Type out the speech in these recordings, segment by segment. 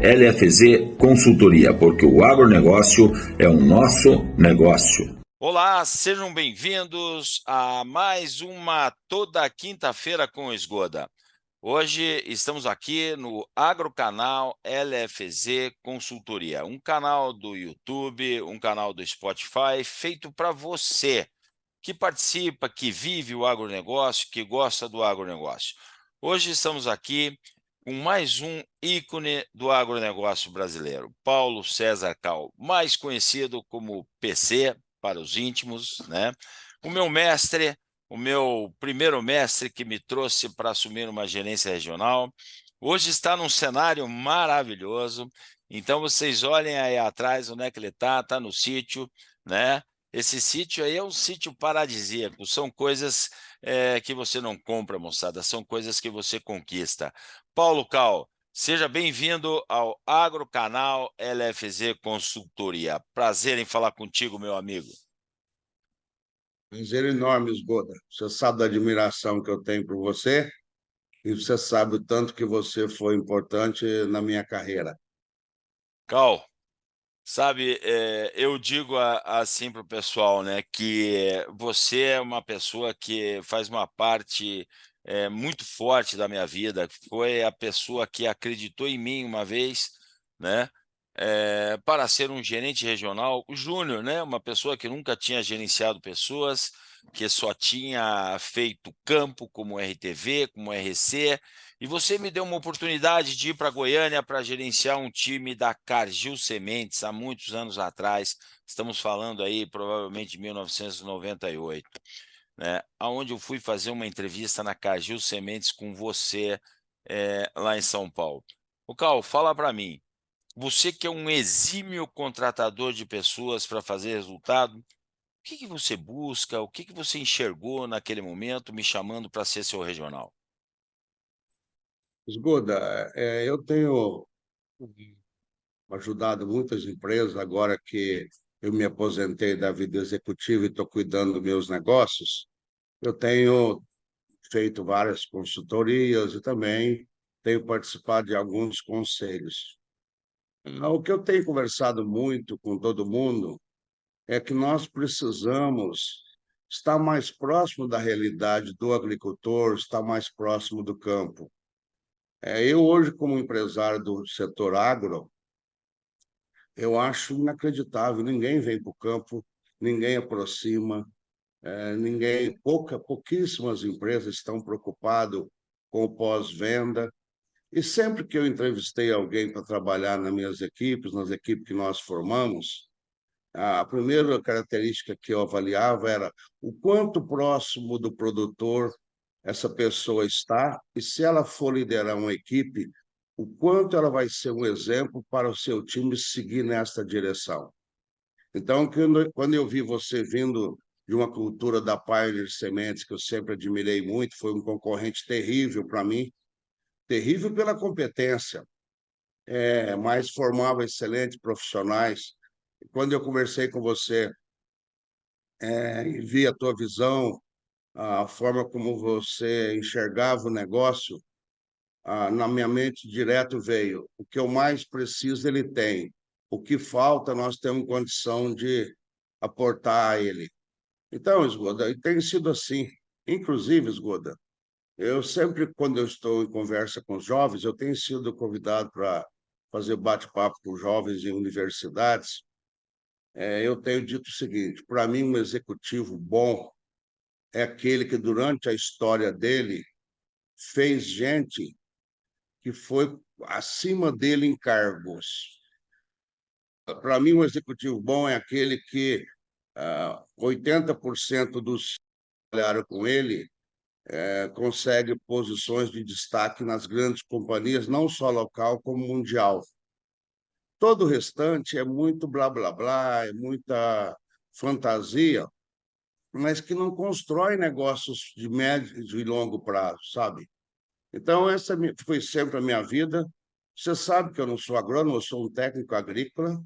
LFZ Consultoria, porque o agronegócio é o nosso negócio. Olá, sejam bem-vindos a mais uma Toda Quinta-feira com o Esgoda. Hoje estamos aqui no Agrocanal LFZ Consultoria, um canal do YouTube, um canal do Spotify, feito para você que participa, que vive o agronegócio, que gosta do agronegócio. Hoje estamos aqui com mais um ícone do agronegócio brasileiro, Paulo César Cal, mais conhecido como PC para os íntimos, né? O meu mestre, o meu primeiro mestre que me trouxe para assumir uma gerência regional, hoje está num cenário maravilhoso. Então vocês olhem aí atrás onde é que ele está no sítio, né? Esse sítio aí é um sítio paradisíaco, são coisas que você não compra, moçada, são coisas que você conquista. Paulo Cal, seja bem-vindo ao Agrocanal LFZ Consultoria. Prazer em falar contigo, meu amigo. Prazer enorme, Esgoda. Você sabe da admiração que eu tenho por você e você sabe o tanto que você foi importante na minha carreira. Cal, sabe, eu digo assim para o pessoal, né, que você é uma pessoa que faz uma parte muito forte da minha vida, foi a pessoa que acreditou em mim uma vez, né, para ser um gerente regional júnior, né, uma pessoa que nunca tinha gerenciado pessoas, que só tinha feito campo como RTV, como RC, e você me deu uma oportunidade de ir para Goiânia para gerenciar um time da Cargill Sementes há muitos anos atrás. Estamos falando aí provavelmente de 1998, né? Onde eu fui fazer uma entrevista na Cargill Sementes com você lá em São Paulo. O Cal, fala para mim, você que é um exímio contratador de pessoas para fazer resultado, o que você busca, o que você enxergou naquele momento me chamando para ser seu regional? Esgoda, eu tenho ajudado muitas empresas agora que eu me aposentei da vida executiva e estou cuidando dos meus negócios. Eu tenho feito várias consultorias e também tenho participado de alguns conselhos. O que eu tenho conversado muito com todo mundo é que nós precisamos estar mais próximo da realidade do agricultor, estar mais próximo do campo. Eu hoje, como empresário do setor agro, eu acho inacreditável. Ninguém vem para o campo, ninguém aproxima, pouquíssimas empresas estão preocupadas com o pós-venda. E sempre que eu entrevistei alguém para trabalhar nas minhas equipes, nas equipes que nós formamos, a primeira característica que eu avaliava era o quanto próximo do produtor essa pessoa está e se ela for liderar uma equipe, o quanto ela vai ser um exemplo para o seu time seguir nesta direção. Então, quando eu vi você vindo de uma cultura da Pioneer Sementes, que eu sempre admirei muito, foi um concorrente terrível para mim, terrível pela competência, mas formava excelentes profissionais. Quando eu conversei com você, e vi a tua visão, a forma como você enxergava o negócio, na minha mente direto veio: o que eu mais preciso, ele tem. O que falta, nós temos condição de aportar a ele. Então, Esgoda, e tem sido assim. Inclusive, Esgoda, eu sempre, quando eu estou em conversa com os jovens, eu tenho sido convidado para fazer bate-papo com jovens em universidades. Eu tenho dito o seguinte: para mim, um executivo bom é aquele que, durante a história dele, fez gente que foi acima dele em cargos. Para mim, um executivo bom é aquele que 80% dos que trabalharam com ele consegue posições de destaque nas grandes companhias, não só local, como mundial. Todo o restante é muito blá, blá, blá, é muita fantasia, mas que não constrói negócios de médio e longo prazo, sabe? Então, essa foi sempre a minha vida. Você sabe que eu não sou agrônomo, eu sou um técnico agrícola.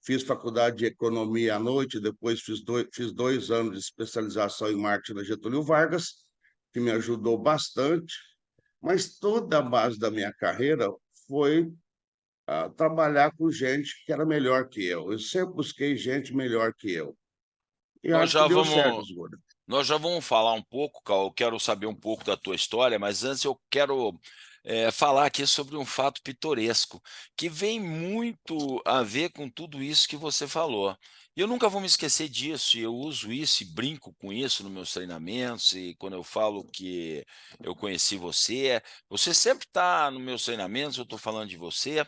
Fiz faculdade de economia à noite, depois fiz 2 anos de especialização em marketing na Getúlio Vargas, que me ajudou bastante. Mas toda a base da minha carreira foi trabalhar com gente que era melhor que eu. Eu sempre busquei gente melhor que eu. E Nós acho que já deu certo, vamos, Esgoda. nós já vamos falar um pouco, Cal. Eu quero saber um pouco da tua história, mas antes eu quero falar aqui sobre um fato pitoresco que vem muito a ver com tudo isso que você falou. E eu nunca vou me esquecer disso, e eu uso isso e brinco com isso nos meus treinamentos, e quando eu falo que eu conheci você, você sempre está nos meus treinamentos, eu estou falando de você.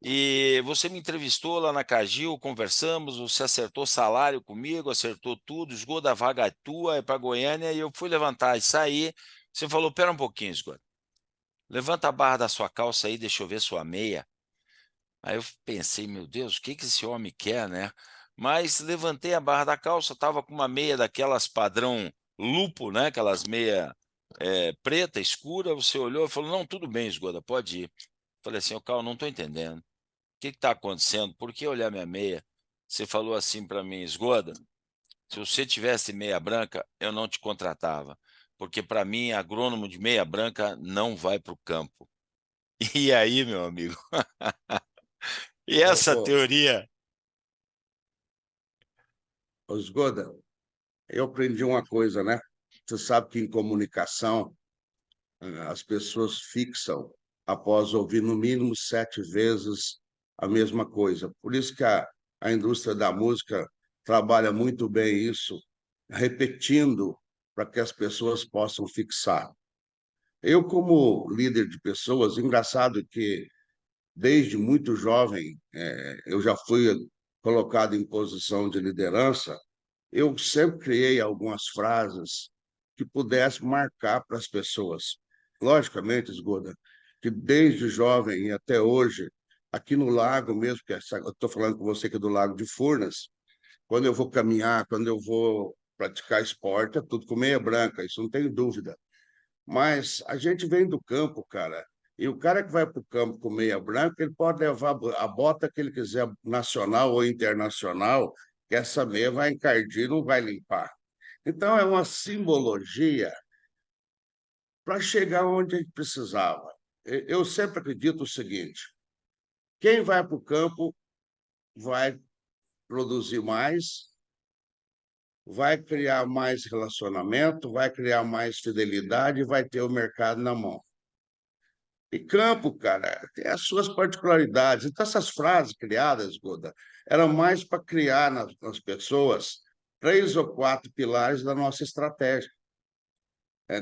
E você me entrevistou lá na Cagil, conversamos, você acertou salário comigo, acertou tudo, esgoto da vaga é tua, é para Goiânia, e eu fui levantar e sair. Você falou: pera um pouquinho, esgoto, levanta a barra da sua calça aí, deixa eu ver sua meia. Aí eu pensei: meu Deus, o que que esse homem quer, né? Mas levantei a barra da calça, estava com uma meia daquelas padrão lupo, né? Aquelas meia preta, escura. Você olhou e falou: não, tudo bem, esgoto, pode ir. Falei assim: ô, Carl, não estou entendendo. O que está acontecendo? Por que olhar minha meia? Você falou assim para mim: esgoda, se você tivesse meia branca, eu não te contratava, porque para mim, agrônomo de meia branca não vai para o campo. E aí, meu amigo? E Ô, essa ô, teoria? ô, Esgoda, eu aprendi uma coisa, né? Você sabe que em comunicação as pessoas fixam após ouvir no mínimo 7 vezes a mesma coisa. Por isso que a indústria da música trabalha muito bem isso, repetindo para que as pessoas possam fixar. Eu, como líder de pessoas, engraçado que desde muito jovem eu já fui colocado em posição de liderança. Eu sempre criei algumas frases que pudessem marcar para as pessoas. Logicamente, Esgoda, que desde jovem e até hoje, aqui no lago mesmo, eu estou falando com você que é do Lago de Furnas, quando eu vou caminhar, quando eu vou praticar esporte, é tudo com meia branca, isso não tenho dúvida. Mas a gente vem do campo, cara, e o cara que vai para o campo com meia branca, ele pode levar a bota que ele quiser, nacional ou internacional, que essa meia vai encardir, não vai limpar. Então, é uma simbologia para chegar onde a gente precisava. Eu sempre acredito o seguinte: quem vai para o campo vai produzir mais, vai criar mais relacionamento, vai criar mais fidelidade e vai ter o mercado na mão. E campo, cara, tem as suas particularidades. Então, essas frases criadas, Goda, eram mais para criar nas pessoas 3 ou 4 pilares da nossa estratégia.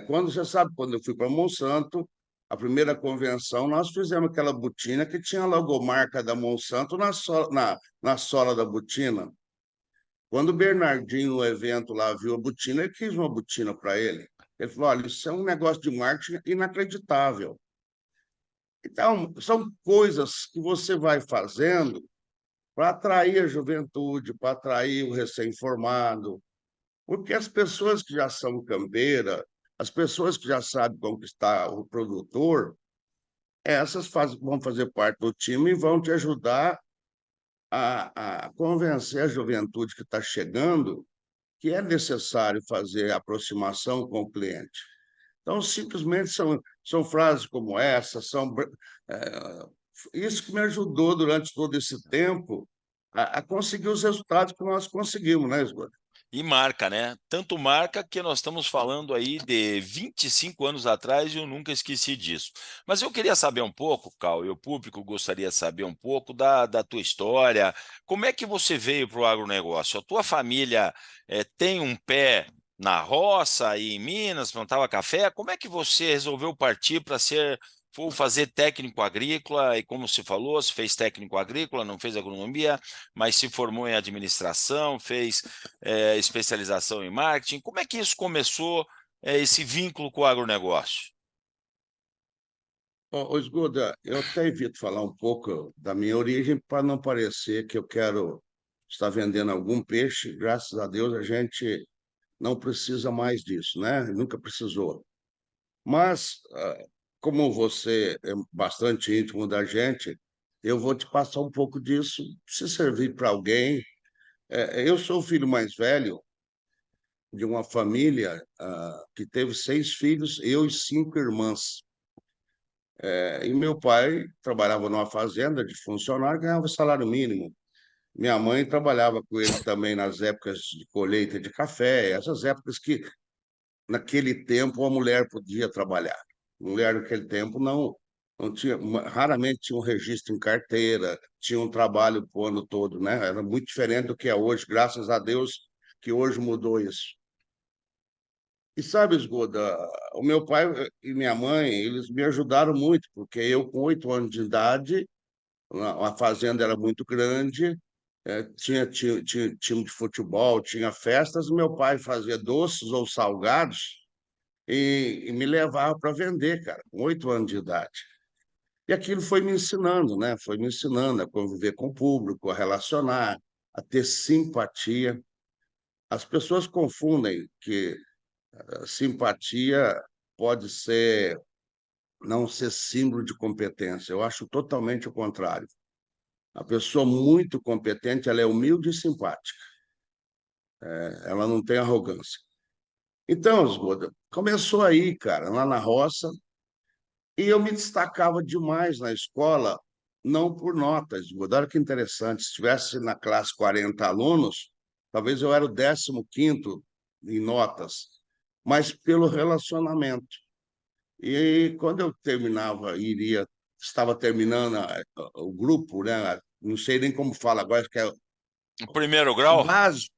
Quando você sabe, quando eu fui para Monsanto, a primeira convenção, nós fizemos aquela botina que tinha a logomarca da Monsanto na sola da botina. Quando o Bernardinho, no evento lá, viu a botina, ele quis uma botina para ele. Ele falou: olha, isso é um negócio de marketing inacreditável. Então, são coisas que você vai fazendo para atrair a juventude, para atrair o recém-formado, porque as pessoas que já são campeira, as pessoas que já sabem conquistar o produtor, vão fazer parte do time e vão te ajudar a convencer a juventude que está chegando que é necessário fazer aproximação com o cliente. Então, simplesmente são frases como essa, é, isso que me ajudou durante todo esse tempo a conseguir os resultados que nós conseguimos, né, Esgoto? E marca, né? Tanto marca que nós estamos falando aí de 25 anos atrás e eu nunca esqueci disso. Mas eu queria saber um pouco, Cal, e o público gostaria de saber um pouco da tua história. Como é que você veio para o agronegócio? A tua família tem um pé na roça e em Minas, plantava café? Como é que você resolveu partir para ser for fazer técnico agrícola, e como se falou, se fez técnico agrícola, não fez agronomia, mas se formou em administração, fez especialização em marketing. Como é que isso começou, esse vínculo com o agronegócio? Ô, Esgoda, eu até evito falar um pouco da minha origem para não parecer que eu quero estar vendendo algum peixe. Graças a Deus a gente não precisa mais disso, né? Nunca precisou. Mas, como você é bastante íntimo da gente, eu vou te passar um pouco disso, se servir para alguém. Eu sou o filho mais velho de uma família que teve 6 filhos, eu e 5 irmãs. E meu pai trabalhava numa fazenda de funcionário, ganhava salário mínimo. Minha mãe trabalhava com ele também nas épocas de colheita de café, essas épocas que, naquele tempo, a mulher podia trabalhar. A mulher, naquele tempo, não tinha, raramente tinha um registro em carteira, tinha um trabalho o ano todo, né? Era muito diferente do que é hoje, graças a Deus que hoje mudou isso. E sabe, Esgoda, o meu pai e minha mãe, eles me ajudaram muito, porque eu, com 8 anos de idade, a fazenda era muito grande, tinha time de futebol, tinha festas, meu pai fazia doces ou salgados e me levava para vender, cara, com 8 anos de idade. E aquilo foi me ensinando, né? Foi me ensinando a conviver com o público, a relacionar, a ter simpatia. As pessoas confundem que simpatia pode ser não ser símbolo de competência. Eu acho totalmente o contrário. A pessoa muito competente, ela é humilde e simpática. Ela não tem arrogância. Então, Osgoda, começou aí, cara, lá na roça, e eu me destacava demais na escola, não por notas, Osgoda. Olha que interessante, se tivesse na classe 40 alunos, talvez eu era o 15º em notas, mas pelo relacionamento. E quando eu terminava, estava terminando o grupo, né? Não sei nem como fala agora, acho que é O primeiro o grau? básico,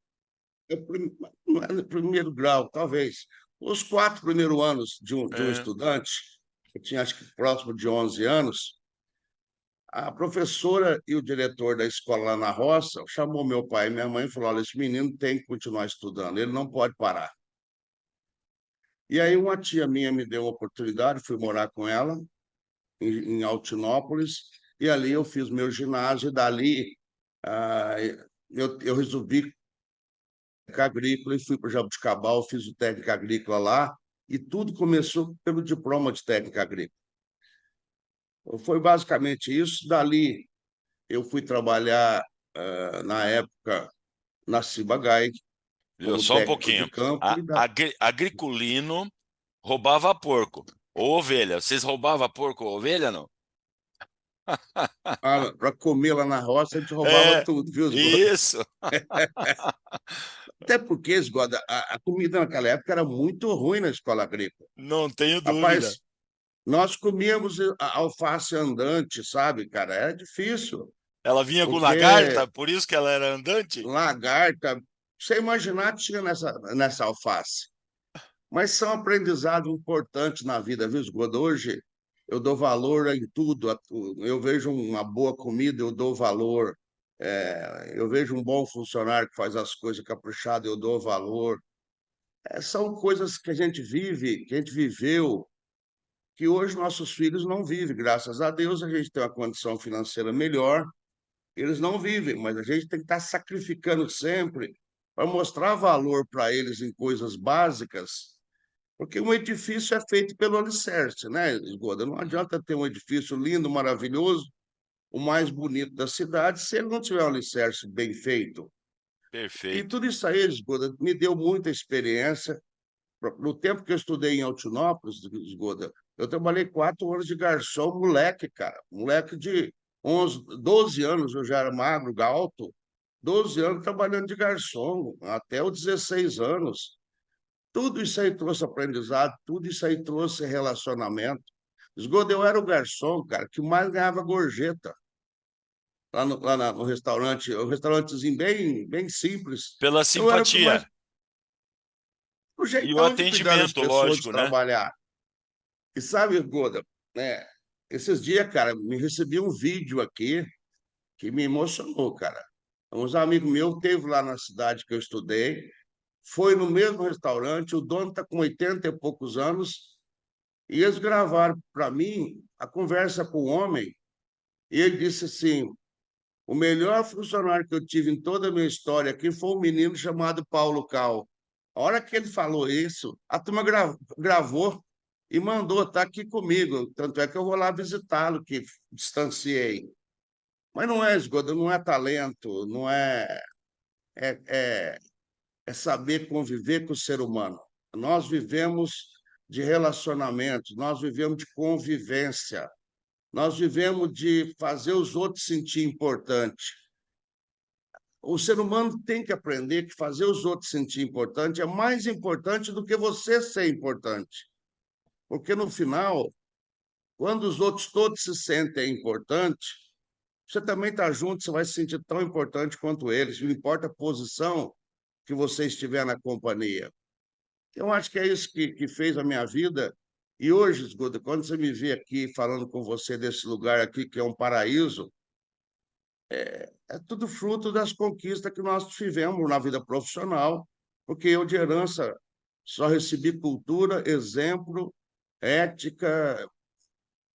não é no primeiro grau, talvez. Os 4 primeiros anos de um É. estudante, eu tinha acho que próximo de 11 anos, a professora e o diretor da escola lá na roça chamou meu pai e minha mãe e falou: olha, esse menino tem que continuar estudando, ele não pode parar. E aí uma tia minha me deu uma oportunidade, fui morar com ela em Altinópolis, e ali eu fiz meu ginásio, e dali ah, eu resolvi técnica agrícola e fui para Jabuticabal, fiz o técnico agrícola lá, e tudo começou pelo diploma de técnica agrícola. Foi basicamente isso. Dali eu fui trabalhar, na época, na Ciba-Geigy, Viu? como Só um técnico de pouquinho. campo, Agriculino roubava porco ou ovelha. Vocês roubavam porco ou ovelha, não? para comer lá na roça, a gente roubava É, tudo, viu, Esgoda? isso. Até porque, Esgoda, a comida naquela época era muito ruim na escola agrícola. Não tenho dúvida. Rapaz, nós comíamos a alface andante, sabe, cara? Era difícil, Ela vinha com porque lagarta, por isso que ela era andante? lagarta, você imaginar tinha nessa alface. Mas são aprendizados importantes na vida, viu, Esgoda? Hoje eu dou valor em tudo. Eu vejo uma boa comida, eu dou valor. Eu vejo um bom funcionário que faz as coisas caprichado, eu dou valor. São coisas que a gente vive, que a gente viveu, que hoje nossos filhos não vivem. Graças a Deus, a gente tem uma condição financeira melhor, eles não vivem, mas a gente tem que estar sacrificando sempre para mostrar valor para eles em coisas básicas, porque um edifício é feito pelo alicerce, né, Esgoda? Não adianta ter um edifício lindo, maravilhoso, o mais bonito da cidade, se ele não tiver um alicerce bem feito. E Perfeito. tudo isso aí, Esgoda, me deu muita experiência. No tempo que eu estudei em Altinópolis, Esgoda, eu trabalhei 4 anos de garçom, moleque, cara. Moleque de 11, 12 anos, eu já era magro, alto. 12 anos trabalhando de garçom, até os 16 anos. Tudo isso aí trouxe aprendizado, tudo isso aí trouxe relacionamento. Esgoda, eu era o garçom, cara, que mais ganhava gorjeta. No restaurante, um restaurantezinho bem, bem simples. Pela Eu era o que mais. simpatia O e o jeitão de cuidar das atendimento, pessoas, de lógico, né? trabalhar. E sabe, Goda, né? Esses dias, cara, me recebi um vídeo aqui que me emocionou, cara. Uns amigos meus teve lá na cidade que eu estudei, foi no mesmo restaurante, o dono está com 80 e poucos anos, e eles gravaram para mim a conversa com o homem, e ele disse assim: o melhor funcionário que eu tive em toda a minha história aqui foi um menino chamado Paulo Cal. A hora que ele falou isso, a turma gravou e mandou, tá aqui comigo. Tanto é que eu vou lá visitá-lo, que distanciei. Mas não é esgoto, não é talento, não é saber conviver com o ser humano. Nós vivemos de relacionamentos, nós vivemos de convivência, nós vivemos de fazer os outros sentir importante. O ser humano tem que aprender que fazer os outros sentir importante é mais importante do que você ser importante. Porque, no final, quando os outros todos se sentem importantes, você também está junto, você vai se sentir tão importante quanto eles, não importa a posição que você estiver na companhia. Eu acho que é isso que fez a minha vida. E hoje, Escuta, quando você me vê aqui falando com você desse lugar aqui, que é um paraíso, é tudo fruto das conquistas que nós tivemos na vida profissional, porque eu, de herança, só recebi cultura, exemplo, ética,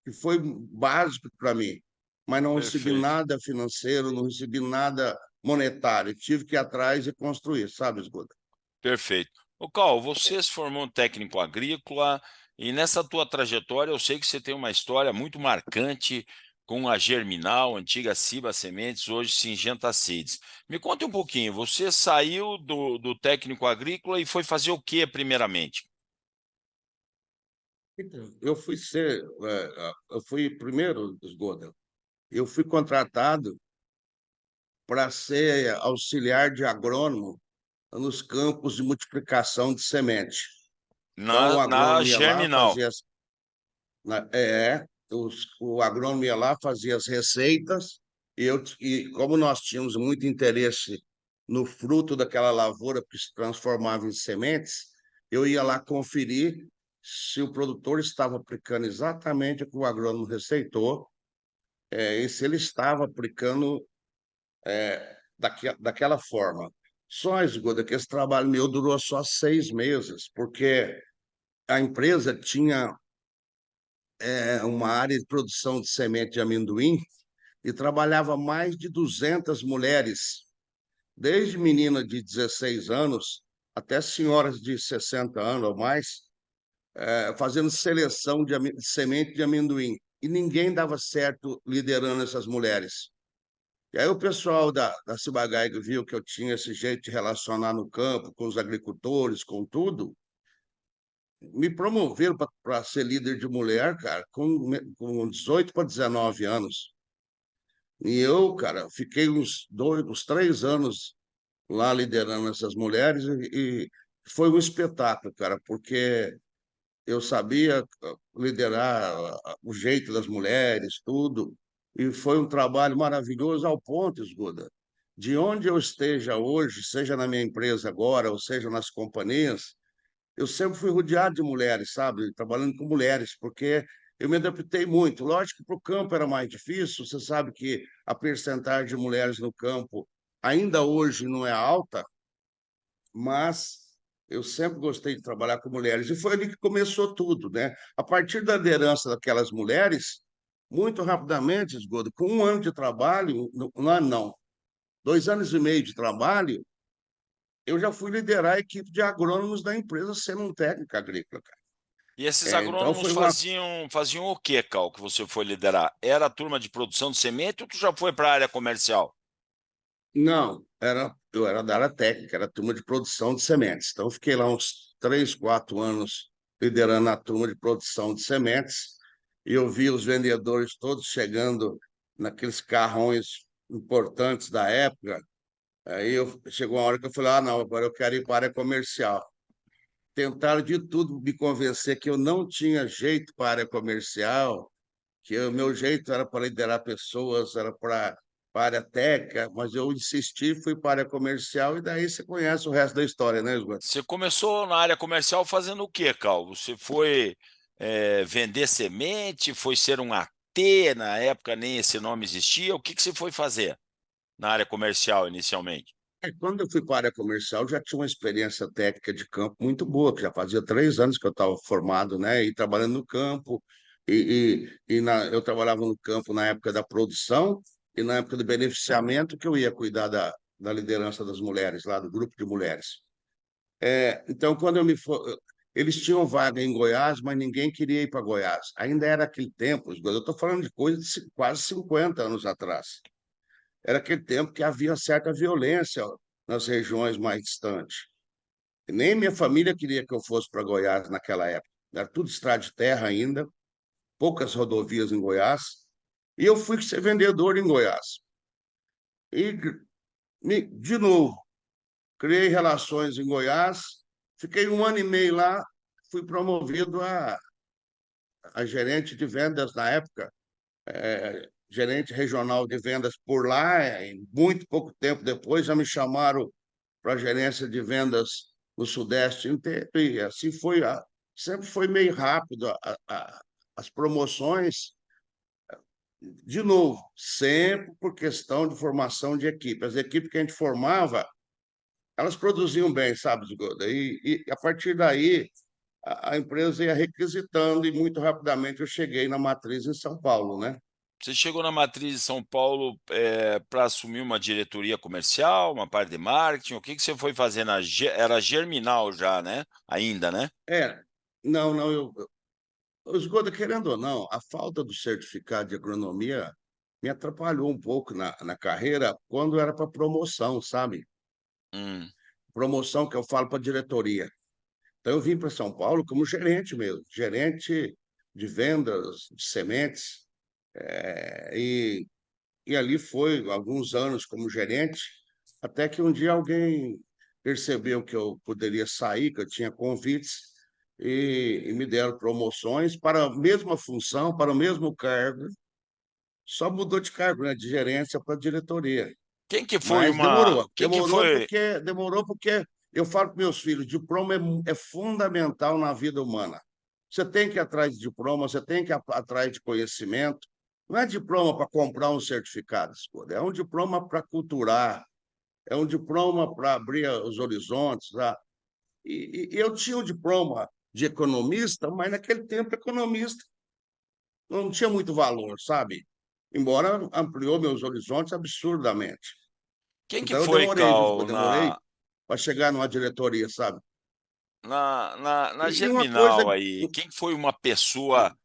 que foi básico para mim, mas não recebi Perfeito. nada financeiro, não recebi nada monetário. Tive que ir atrás e construir, sabe, Escuta? Perfeito. Ô, Cal, você se formou um técnico agrícola e nessa tua trajetória eu sei que você tem uma história muito marcante com a Germinal, antiga Ciba Sementes, hoje Syngenta Seeds. Me conte um pouquinho, você saiu do técnico agrícola e foi fazer o que primeiramente? Então, eu fui primeiro, Esgoda, eu fui contratado para ser auxiliar de agrônomo nos campos de multiplicação de semente. Então, o Na agrônomo ia lá, Germinal. o agrônomo ia lá, fazia as receitas, e como nós tínhamos muito interesse no fruto daquela lavoura que se transformava em sementes, eu ia lá conferir se o produtor estava aplicando exatamente o que o agrônomo receitou, e se ele estava aplicando daquela forma. Só, Esgoda, que esse trabalho meu durou só 6 meses, porque a empresa tinha uma área de produção de semente de amendoim e trabalhava mais de 200 mulheres, desde menina de 16 anos até senhoras de 60 anos ou mais, fazendo seleção de semente de amendoim. E ninguém dava certo liderando essas mulheres. E aí o pessoal da Ciba-Geigy viu que eu tinha esse jeito de relacionar no campo, com os agricultores, com tudo, me promoveram para ser líder de mulher, cara, com 18 para 19 anos. E eu, cara, fiquei uns 3 anos lá liderando essas mulheres e foi um espetáculo, cara, porque eu sabia liderar o jeito das mulheres, tudo, e foi um trabalho maravilhoso ao ponto, Esguda, de onde eu esteja hoje, seja na minha empresa agora, ou seja nas companhias, eu sempre fui rodeado de mulheres, sabe? Trabalhando com mulheres, porque eu me adaptei muito. Lógico que para o campo era mais difícil, você sabe que a percentagem de mulheres no campo ainda hoje não é alta, mas eu sempre gostei de trabalhar com mulheres. E foi ali que começou tudo, né? A partir da liderança daquelas mulheres, muito rapidamente, Esgodo, com 1 ano de trabalho, não, 2 anos e meio de trabalho, eu já fui liderar a equipe de agrônomos da empresa sendo um técnico agrícola, cara. E esses Então agrônomos foi uma. faziam o que, Cal, que você foi liderar? Era a turma de produção de semente ou tu já foi para a área comercial? Não, eu era da área técnica, era a turma de produção de sementes. Então, eu fiquei lá uns 3, 4 anos liderando a turma de produção de sementes e eu vi os vendedores todos chegando naqueles carrões importantes da época. Chegou uma hora que eu falei, não, agora eu quero ir para a área comercial. Tentaram de tudo me convencer que eu não tinha jeito para a área comercial, que o meu jeito era para liderar pessoas, era para a área técnica, mas eu insisti, fui para a área comercial, e daí você conhece o resto da história, né, Esgoto? Você começou na área comercial fazendo o que, Cal? Você foi vender semente, foi ser um AT, na época nem esse nome existia. O que você foi fazer na área comercial inicialmente? Quando eu fui para a área comercial, já tinha uma experiência técnica de campo muito boa, que já fazia 3 anos que eu estava formado, né, e trabalhando no campo, eu trabalhava no campo na época da produção e na época do beneficiamento, que eu ia cuidar da liderança das mulheres, lá do grupo de mulheres. Então, quando eles tinham vaga em Goiás, mas ninguém queria ir para Goiás. Ainda era aquele tempo, eu estou falando de coisa de quase 50 anos atrás. Era aquele tempo que havia certa violência nas regiões mais distantes. E nem minha família queria que eu fosse para Goiás naquela época. era tudo estrada de terra ainda, poucas rodovias em Goiás, e eu fui ser vendedor em Goiás. E, de novo, criei relações em Goiás, fiquei 1 ano e meio lá, fui promovido a gerente de vendas na época, gerente regional de vendas por lá, e muito pouco tempo depois já me chamaram para a gerência de vendas no Sudeste inteiro, e assim foi, sempre foi meio rápido as promoções, de novo, sempre por questão de formação de equipe. As equipes que a gente formava, elas produziam bem, sabe, Zigoda? E a partir daí, a empresa ia requisitando e muito rapidamente eu cheguei na matriz em São Paulo, né? Você chegou na matriz de São Paulo para assumir uma diretoria comercial, uma parte de marketing? O que que você foi fazer era Germinal já, né? Ainda, né? É, não, não, Zigoda, querendo ou não, a falta do certificado de agronomia me atrapalhou um pouco na carreira quando era para promoção, sabe? Hum. Promoção que eu falo para diretoria. Então, eu vim para São Paulo como gerente mesmo, gerente de vendas de sementes, e ali foi alguns anos como gerente, até que um dia alguém percebeu que eu poderia sair, que eu tinha convites, e me deram promoções para a mesma função, para o mesmo cargo, só mudou de cargo, né, de gerência para diretoria. Quem que foi Mas uma. demorou, Quem que foi. demorou porque eu falo para meus filhos, diploma é fundamental na vida humana. Você tem que ir atrás de diploma, você tem que ir atrás de conhecimento. Não é diploma para comprar um certificado, escolha. É um diploma para culturar, é um diploma para abrir os horizontes. Tá? E eu tinha um diploma de economista, mas naquele tempo economista não tinha muito valor, sabe? Embora ampliou meus horizontes absurdamente. Quem que Então eu foi, demorei, viu? Eu Cal, demorei para chegar numa diretoria, sabe? na E uma coisa. Germinal aí? Quem que foi uma pessoa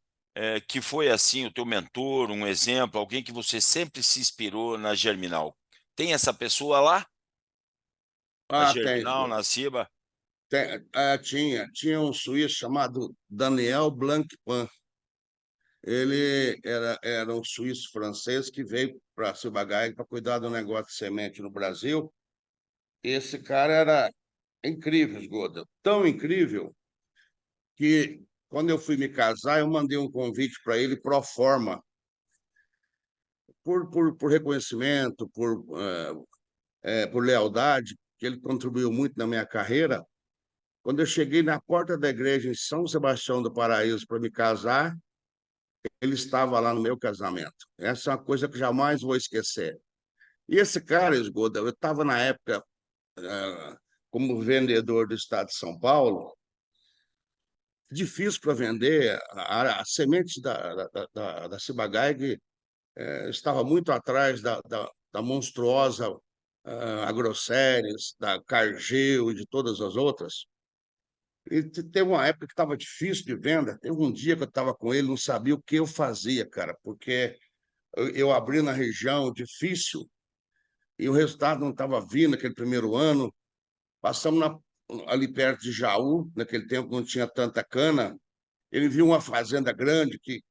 que foi assim, o teu mentor, um exemplo, alguém que você sempre se inspirou na Germinal? Tem essa pessoa lá? Na Tem, Germinal, na Ciba? tinha um suíço chamado Daniel Blancpain. Ele era um suíço francês que veio para Ciba-Geigy para cuidar do negócio de semente no Brasil. Esse cara era incrível, Esgoda. Tão incrível que, quando eu fui me casar, eu mandei um convite para ele pro forma, por reconhecimento, por lealdade, que ele contribuiu muito na minha carreira. Quando eu cheguei na porta da igreja em São Sebastião do Paraíso para me casar, ele estava lá no meu casamento. Essa é uma coisa que jamais vou esquecer. E esse cara, Esgoda, eu estava na época como vendedor do estado de São Paulo, difícil para vender. A semente da Ciba-Geigy estava muito atrás da monstruosa Agroceres, da Cargill e de todas as outras. E teve uma época que estava difícil de venda. Teve um dia que eu estava com ele, não sabia o que eu fazia, cara, porque eu abri na região difícil e o resultado não estava vindo naquele primeiro ano. Passamos ali perto de Jaú, naquele tempo não tinha tanta cana. Ele viu uma fazenda grande que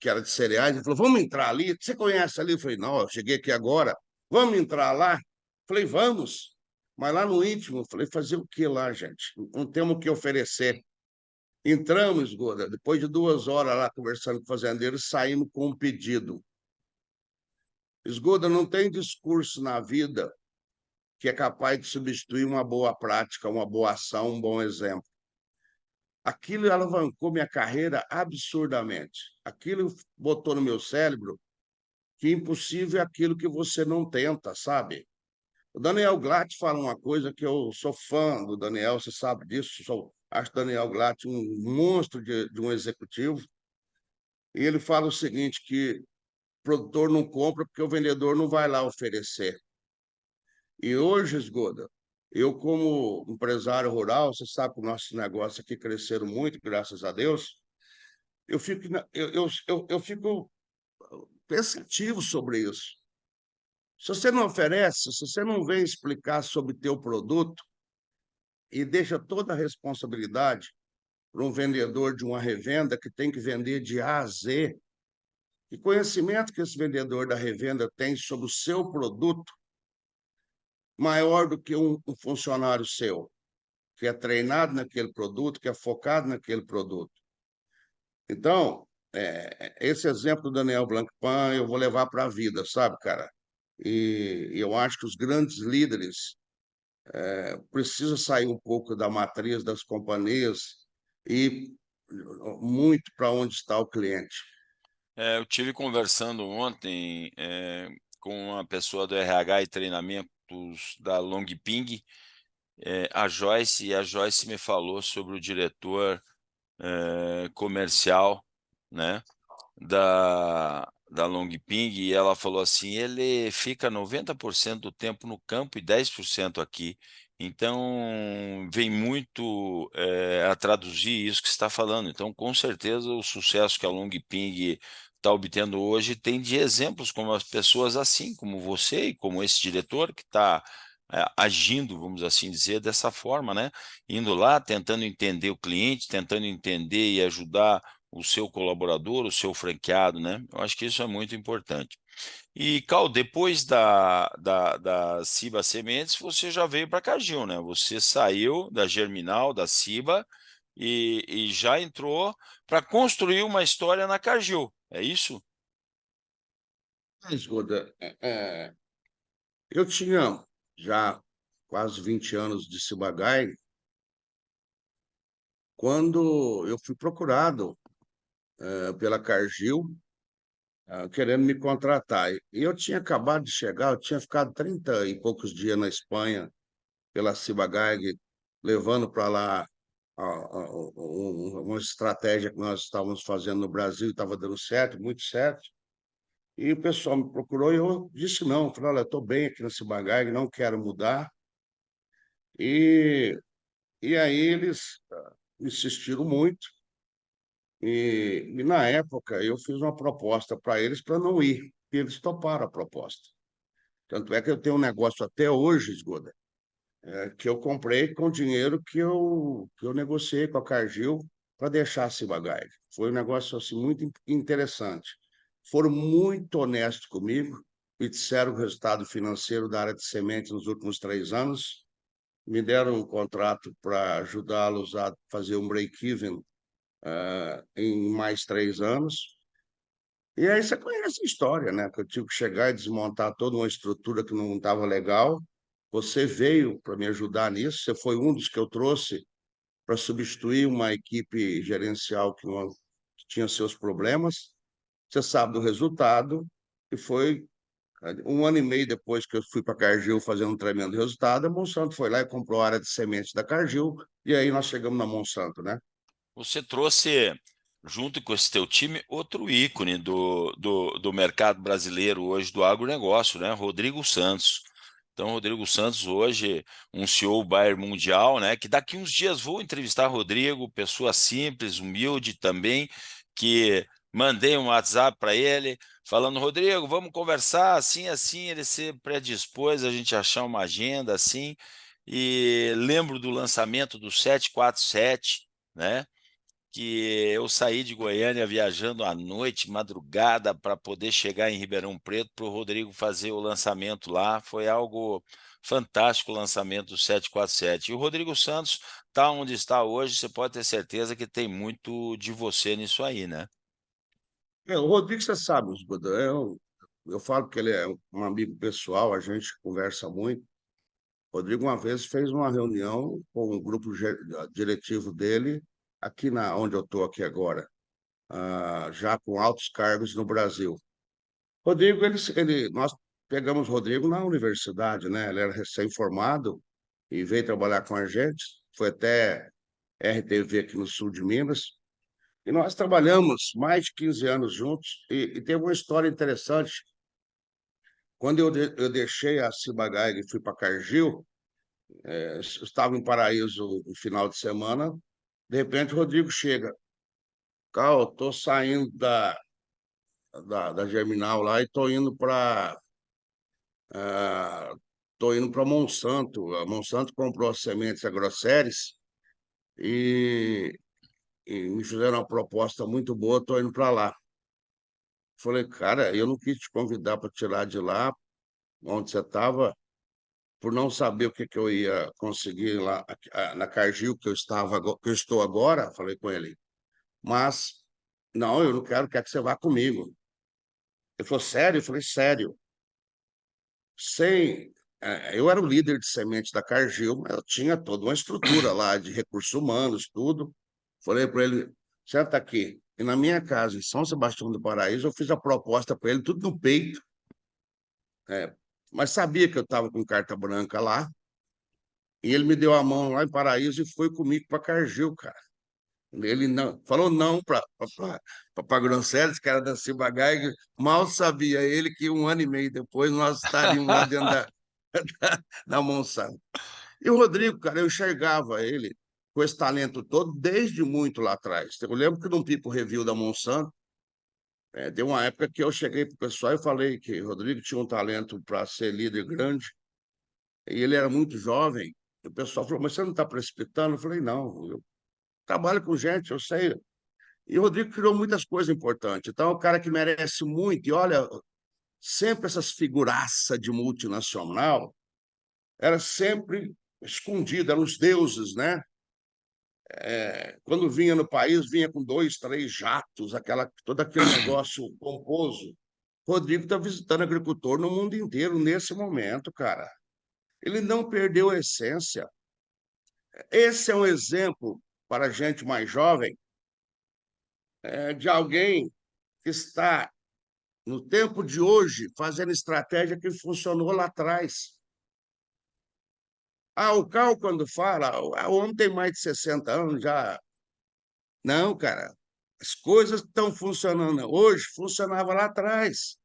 era de cereais, ele falou: vamos entrar ali. Você conhece ali? Eu falei: não, eu cheguei aqui agora. Vamos entrar lá? Falei: vamos. Mas lá no íntimo, eu falei: fazer o que lá, gente? Não temos o que oferecer. Entramos, Goda, depois de 2 horas lá conversando com o fazendeiro, saímos com um pedido. Esgoda, não tem discurso na vida que é capaz de substituir uma boa prática, uma boa ação, um bom exemplo. Aquilo alavancou minha carreira absurdamente. Aquilo botou no meu cérebro que impossível é aquilo que você não tenta, sabe? O Daniel Glatt fala uma coisa que eu sou fã do Daniel, você sabe disso, acho o Daniel Glatt um monstro de um executivo, e ele fala o seguinte, que o produtor não compra porque o vendedor não vai lá oferecer. E hoje, Esgoda, eu como empresário rural, você sabe que o nosso negócio aqui cresceram muito, graças a Deus, eu fico pensativo sobre isso. Se você não oferece, se você não vem explicar sobre teu produto e deixa toda a responsabilidade para um vendedor de uma revenda que tem que vender de A a Z. E conhecimento que esse vendedor da revenda tem sobre o seu produto maior do que um funcionário seu, que é treinado naquele produto, que é focado naquele produto. Então, esse exemplo do Daniel Blancpain eu vou levar para a vida, sabe, cara? E eu acho que os grandes líderes precisam sair um pouco da matriz das companhias e muito para onde está o cliente. Eu tive conversando ontem com uma pessoa do RH e treinamentos da Longping, a Joyce, e a Joyce me falou sobre o diretor comercial, né, da Longping, e ela falou assim, ele fica 90% do tempo no campo e 10% aqui, então vem muito a traduzir isso que você está falando. Então, com certeza, o sucesso que a Longping está obtendo hoje tem de exemplos como as pessoas assim, como você e como esse diretor que está agindo, vamos assim dizer, dessa forma, né? Indo lá, tentando entender o cliente, tentando entender e ajudar o seu colaborador, o seu franqueado, né? Eu acho que isso é muito importante. E, Cal, depois da Ciba Sementes, você já veio para Cargill, né? Você saiu da Germinal, da Ciba, e já entrou para construir uma história na Cargill, é isso? Mas, Goda, eu tinha já quase 20 anos de Ciba-Geigy quando eu fui procurado pela Cargill, querendo me contratar. E eu tinha acabado de chegar, eu tinha ficado 30 e poucos dias na Espanha pela Ciba-Geigy, levando para lá uma estratégia que nós estávamos fazendo no Brasil, estava dando certo, muito certo. E o pessoal me procurou e eu disse não. Falei, olha, estou bem aqui na Ciba-Geigy, não quero mudar. E, e aí eles insistiram muito. E na época eu fiz uma proposta para eles para não ir. E eles toparam a proposta. Tanto é que eu tenho um negócio até hoje, Esgoda, que eu comprei com o dinheiro que eu negociei com a Cargill para deixar a Ciba-Geigy. Foi um negócio assim, muito interessante. Foram muito honestos comigo, me disseram o resultado financeiro da área de semente nos últimos 3 anos, me deram um contrato para ajudá-los a fazer um break-even em mais 3 anos. E aí você conhece a história, né? Que eu tive que chegar e desmontar toda uma estrutura que não estava legal. Você veio para me ajudar nisso. Você foi um dos que eu trouxe para substituir uma equipe gerencial que tinha seus problemas. Você sabe do resultado. E foi 1 ano e meio depois que eu fui para a Cargill fazendo um tremendo resultado, a Monsanto foi lá e comprou a área de sementes da Cargill. E aí nós chegamos na Monsanto, né? Você trouxe, junto com esse teu time, outro ícone do mercado brasileiro hoje, do agronegócio, né? Rodrigo Santos. Então, Rodrigo Santos hoje, um CEO Bayer Mundial, né? Que daqui uns dias vou entrevistar Rodrigo, pessoa simples, humilde também, que mandei um WhatsApp para ele, falando, Rodrigo, vamos conversar, assim, assim, ele se predispôs a gente achar uma agenda, assim, e lembro do lançamento do 747, né? Que eu saí de Goiânia viajando à noite, madrugada, para poder chegar em Ribeirão Preto para o Rodrigo fazer o lançamento lá. Foi algo fantástico o lançamento do 747. E o Rodrigo Santos está onde está hoje, você pode ter certeza que tem muito de você nisso aí, né? O Rodrigo, você sabe, eu falo que ele é um amigo pessoal, a gente conversa muito. O Rodrigo uma vez fez uma reunião com o grupo diretivo dele, aqui onde eu estou aqui agora, já com altos cargos no Brasil. Rodrigo, nós pegamos o Rodrigo na universidade, né? Ele era recém-formado e veio trabalhar com a gente, foi até RTV aqui no sul de Minas. E nós trabalhamos mais de 15 anos juntos e teve uma história interessante. Quando eu deixei a Ciba-Geigy e fui para Cargill, eu estava em Paraíso no final de semana, de repente o Rodrigo chega. Cal, estou saindo da Germinal lá e estou indo para Monsanto. A Monsanto comprou as sementes agrosséries e e me fizeram uma proposta muito boa, estou indo para lá. Falei, cara, eu não quis te convidar para tirar de lá onde você estava, por não saber o que, que eu ia conseguir lá na Cargill, que eu estava, que eu estou agora, falei com ele. Mas, não, eu não quero, quero que você vá comigo. Ele falou, sério? Eu falei, sério. Sem, eu era o líder de semente da Cargill, mas eu tinha toda uma estrutura lá de recursos humanos, tudo. Falei para ele, senta aqui. E na minha casa, em São Sebastião do Paraíso, eu fiz a proposta para ele, tudo no peito. É, mas sabia que eu estava com carta branca lá, e ele me deu a mão lá em Paraíso e foi comigo para Cargill, cara. Ele não, falou não para Grosseles, que era da Ciba-Geiger. Mal sabia ele que um ano e meio depois nós estaríamos lá dentro da Monsanto. E o Rodrigo, cara, eu enxergava ele com esse talento todo desde muito lá atrás. Eu lembro que num People Review da Monsanto, deu uma época que eu cheguei para o pessoal e falei que o Rodrigo tinha um talento para ser líder grande, e ele era muito jovem. O pessoal falou, mas você não está precipitando? Eu falei, não, eu trabalho com gente, eu sei. E o Rodrigo criou muitas coisas importantes. Então, é um cara que merece muito. E olha, sempre essas figuraças de multinacional, era sempre escondida, eram os deuses, né? Quando vinha no país, vinha com 2, 3 jatos, todo aquele negócio pomposo. Rodrigo está visitando agricultor no mundo inteiro nesse momento, cara. Ele não perdeu a essência. Esse é um exemplo para a gente mais jovem, de alguém que está, no tempo de hoje, fazendo estratégia que funcionou lá atrás. O Cal, quando fala, o homem tem mais de 60 anos já. Não, cara, as coisas estão funcionando hoje, funcionava lá atrás.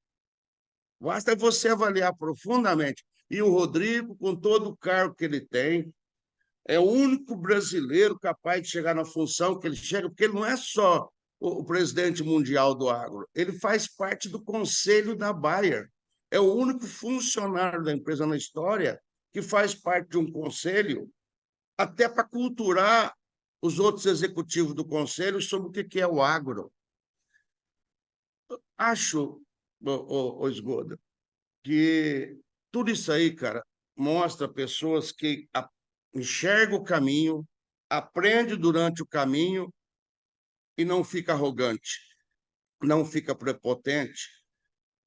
Basta você avaliar profundamente. E o Rodrigo, com todo o cargo que ele tem, é o único brasileiro capaz de chegar na função que ele chega, porque ele não é só o presidente mundial do agro, ele faz parte do conselho da Bayer. É o único funcionário da empresa na história que faz parte de um conselho, até para culturar os outros executivos do conselho sobre o que é o agro. Acho, o Esgoda, que tudo isso aí, cara, mostra pessoas que enxergam o caminho, aprende durante o caminho e não fica arrogante, não fica prepotente,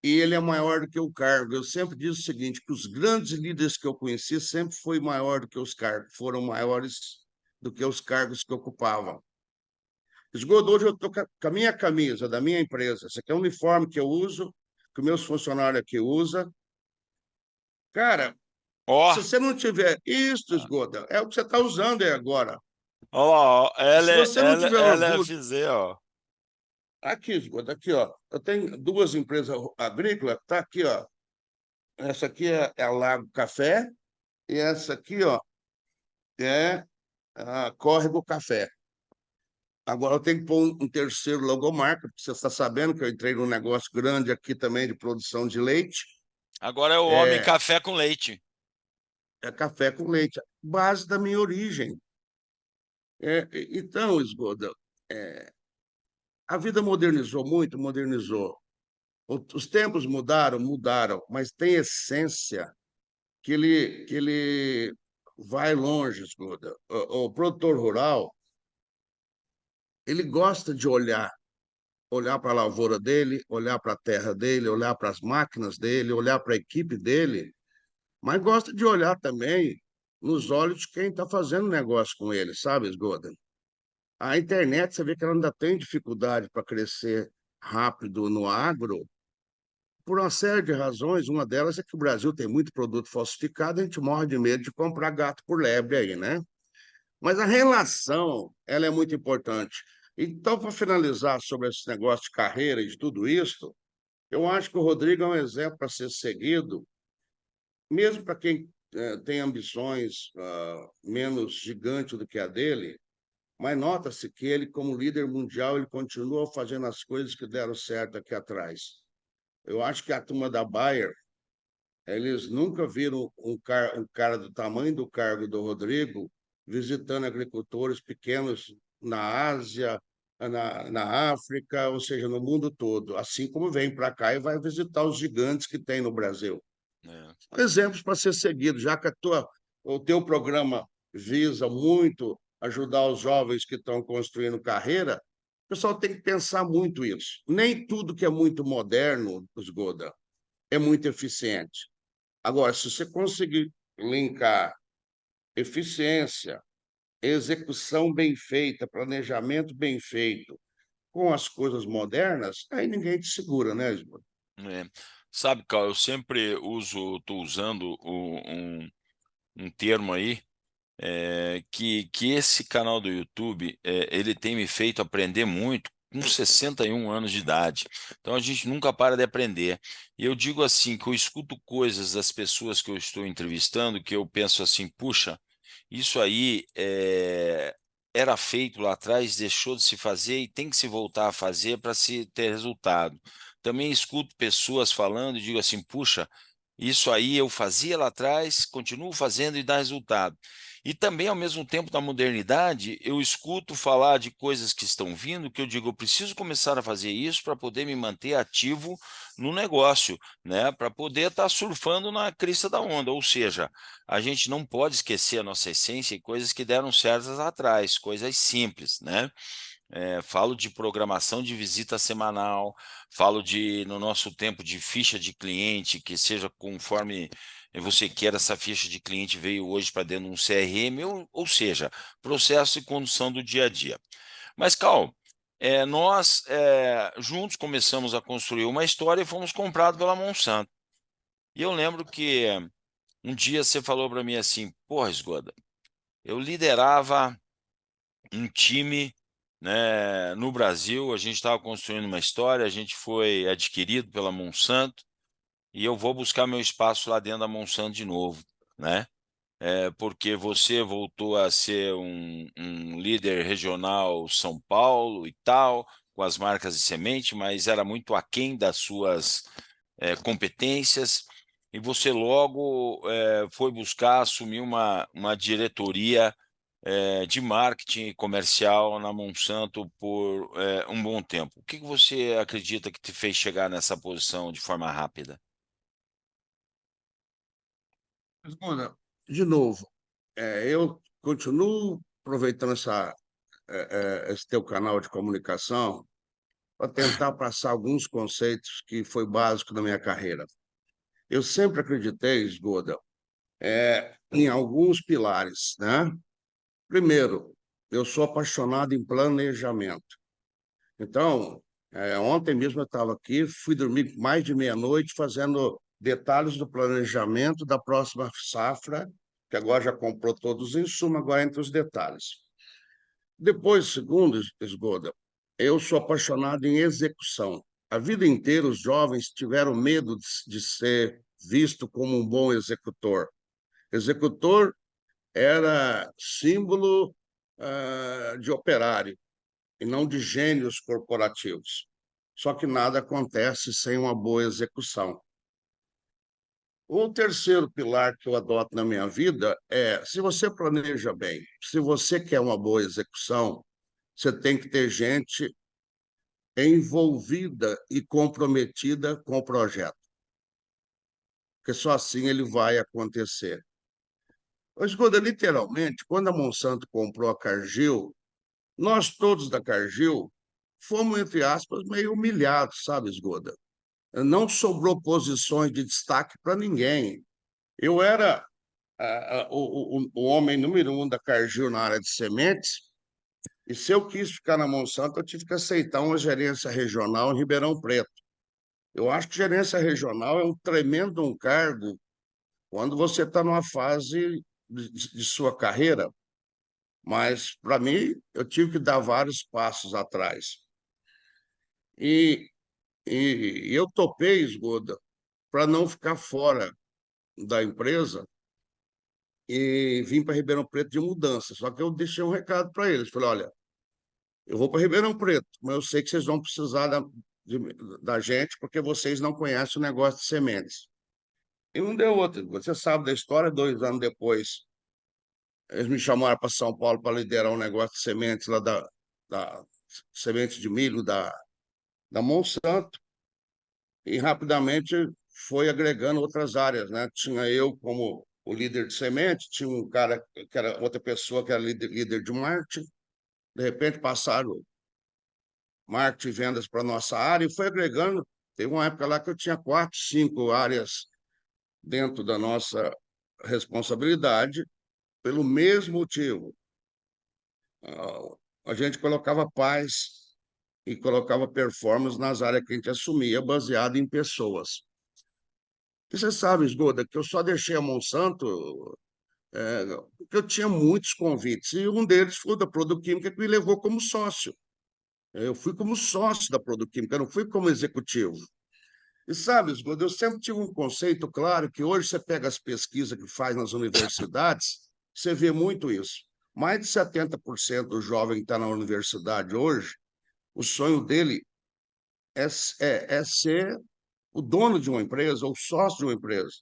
e ele é maior do que o cargo. Eu sempre digo o seguinte, que os grandes líderes que eu conheci sempre foi maior do que os cargos, foram maiores do que os cargos que ocupavam. Esgoto, hoje eu estou com a minha camisa da minha empresa, esse aqui é o uniforme que eu uso, que meus funcionários aqui usam. Cara, Ó, se você não tiver isso, Esgoto, é o que você está usando aí agora. ó, Se você não tiver orgulho. LFZ, ó. Aqui, Esgoto, aqui, ó. Eu tenho 2 empresas agrícolas, tá aqui, ó. Essa aqui é a Lago Café e essa aqui, ó, é a Córrego Café. Agora eu tenho que pôr um terceiro logomarca, porque você está sabendo que eu entrei num negócio grande aqui também de produção de leite. Agora é o homem É, café com leite. é café com leite, base da minha origem. Então, Esgoda, a vida modernizou muito, modernizou. Os tempos mudaram, mudaram, mas tem essência que ele vai longe, Esgoda. O produtor rural, ele gosta de olhar para a lavoura dele, olhar para a terra dele, olhar para as máquinas dele, olhar para a equipe dele, mas gosta de olhar também nos olhos de quem está fazendo negócio com ele, sabe, Esgoda? A internet, você vê que ela ainda tem dificuldade para crescer rápido no agro, por uma série de razões. Uma delas é que o Brasil tem muito produto falsificado, a gente morre de medo de comprar gato por lebre aí, né? Mas a relação, ela é muito importante. Então, para finalizar sobre esse negócio de carreira e de tudo isso, eu acho que o Rodrigo é um exemplo para ser seguido, mesmo para quem tem ambições menos gigantes do que a dele, mas nota-se que ele, como líder mundial, ele continua fazendo as coisas que deram certo aqui atrás. Eu acho que a turma da Bayer, eles nunca viram um cara do tamanho do cargo do Rodrigo visitando agricultores pequenos na Ásia, na África, ou seja, no mundo todo, assim como vem para cá e vai visitar os gigantes que tem no Brasil. É. Exemplos para ser seguido, já que o teu programa visa muito ajudar os jovens que estão construindo carreira, o pessoal tem que pensar muito isso. Nem tudo que é muito moderno, Esgoda, é muito eficiente. Agora, se você conseguir linkar eficiência, execução bem feita, planejamento bem feito com as coisas modernas, aí ninguém te segura, né, Esgoda? É. Sabe, Carl, eu sempre estou usando um termo aí, que esse canal do YouTube, ele tem me feito aprender muito com 61 anos de idade. Então a gente nunca para de aprender. E eu digo assim, que eu escuto coisas das pessoas que eu estou entrevistando, que eu penso assim, puxa, isso aí era feito lá atrás, deixou de se fazer e tem que se voltar a fazer para se ter resultado. Também escuto pessoas falando e digo assim, puxa, isso aí eu fazia lá atrás, continuo fazendo e dá resultado. E também, ao mesmo tempo, da modernidade, eu escuto falar de coisas que estão vindo, que eu digo, eu preciso começar a fazer isso para poder me manter ativo no negócio, né? Para poder estar surfando na crista da onda. Ou seja, a gente não pode esquecer a nossa essência e coisas que deram certas atrás, coisas simples, né? Falo de programação de visita semanal, falo no nosso tempo, de ficha de cliente, que seja conforme você quer, essa ficha de cliente veio hoje para dentro de um CRM, ou seja, processo de condução do dia a dia. Mas, Cal, nós juntos começamos a construir uma história e fomos comprados pela Monsanto. E eu lembro que um dia você falou para mim assim, porra, Esgoda, eu liderava um time, né, no Brasil, a gente estava construindo uma história, a gente foi adquirido pela Monsanto e eu vou buscar meu espaço lá dentro da Monsanto de novo, né? Porque você voltou a ser um líder regional São Paulo e tal, com as marcas de semente, mas era muito aquém das suas competências, e você logo foi buscar assumir uma diretoria de marketing comercial na Monsanto por um bom tempo. O que você acredita que te fez chegar nessa posição de forma rápida? Escuta, de novo, eu continuo aproveitando esse teu canal de comunicação para tentar passar alguns conceitos que foi básico na minha carreira. Eu sempre acreditei, Esgoda, em alguns pilares, né? Primeiro, eu sou apaixonado em planejamento. Então, ontem mesmo eu estava aqui, fui dormir mais de meia-noite fazendo detalhes do planejamento da próxima safra, que agora já comprou todos os insumos, agora entre os detalhes. Depois, segundo, Esgoda, eu sou apaixonado em execução. A vida inteira os jovens tiveram medo de ser visto como um bom executor. Executor era símbolo de operário e não de gênios corporativos. Só que nada acontece sem uma boa execução. O terceiro pilar que eu adoto na minha vida é: se você planeja bem, se você quer uma boa execução, você tem que ter gente envolvida e comprometida com o projeto, porque só assim ele vai acontecer. Mas, quando literalmente, quando a Monsanto comprou a Cargill, nós todos da Cargill fomos, entre aspas, meio humilhados, sabe, Esgoda? Não sobrou posições de destaque para ninguém. Eu era o homem número um da Cargill na área de sementes, e se eu quis ficar na Monsanto, eu tive que aceitar uma gerência regional em Ribeirão Preto. Eu acho que gerência regional é um tremendo um cargo quando você está numa fase de sua carreira, mas, para mim, eu tive que dar vários passos atrás. E, e eu topei, Esgoda, para não ficar fora da empresa e vim para Ribeirão Preto de mudança. Só que eu deixei um recado para eles. Falei, olha, eu vou para Ribeirão Preto, mas eu sei que vocês vão precisar de, da gente porque vocês não conhecem o negócio de sementes. E não deu outra. Você sabe da história, 2 anos depois, eles me chamaram para São Paulo para liderar um negócio de sementes lá da semente de milho da Monsanto, e rapidamente foi agregando outras áreas, né? Tinha eu como o líder de semente, tinha um cara que era outra pessoa que era líder de marketing, de repente passaram marketing e vendas para a nossa área e foi agregando. Teve uma época lá que eu tinha 4, 5 áreas dentro da nossa responsabilidade, pelo mesmo motivo. A gente colocava paz e colocava performance nas áreas que a gente assumia, baseado em pessoas. E você sabe, Esgoda, que eu só deixei a Monsanto porque eu tinha muitos convites, e um deles foi o da Produquímica, que me levou como sócio. Eu fui como sócio da Produquímica, eu não fui como executivo. E sabe, Esgoda, eu sempre tive um conceito claro que hoje você pega as pesquisas que faz nas universidades, você vê muito isso. Mais de 70% do jovem que está na universidade hoje, o sonho dele é ser o dono de uma empresa ou sócio de uma empresa.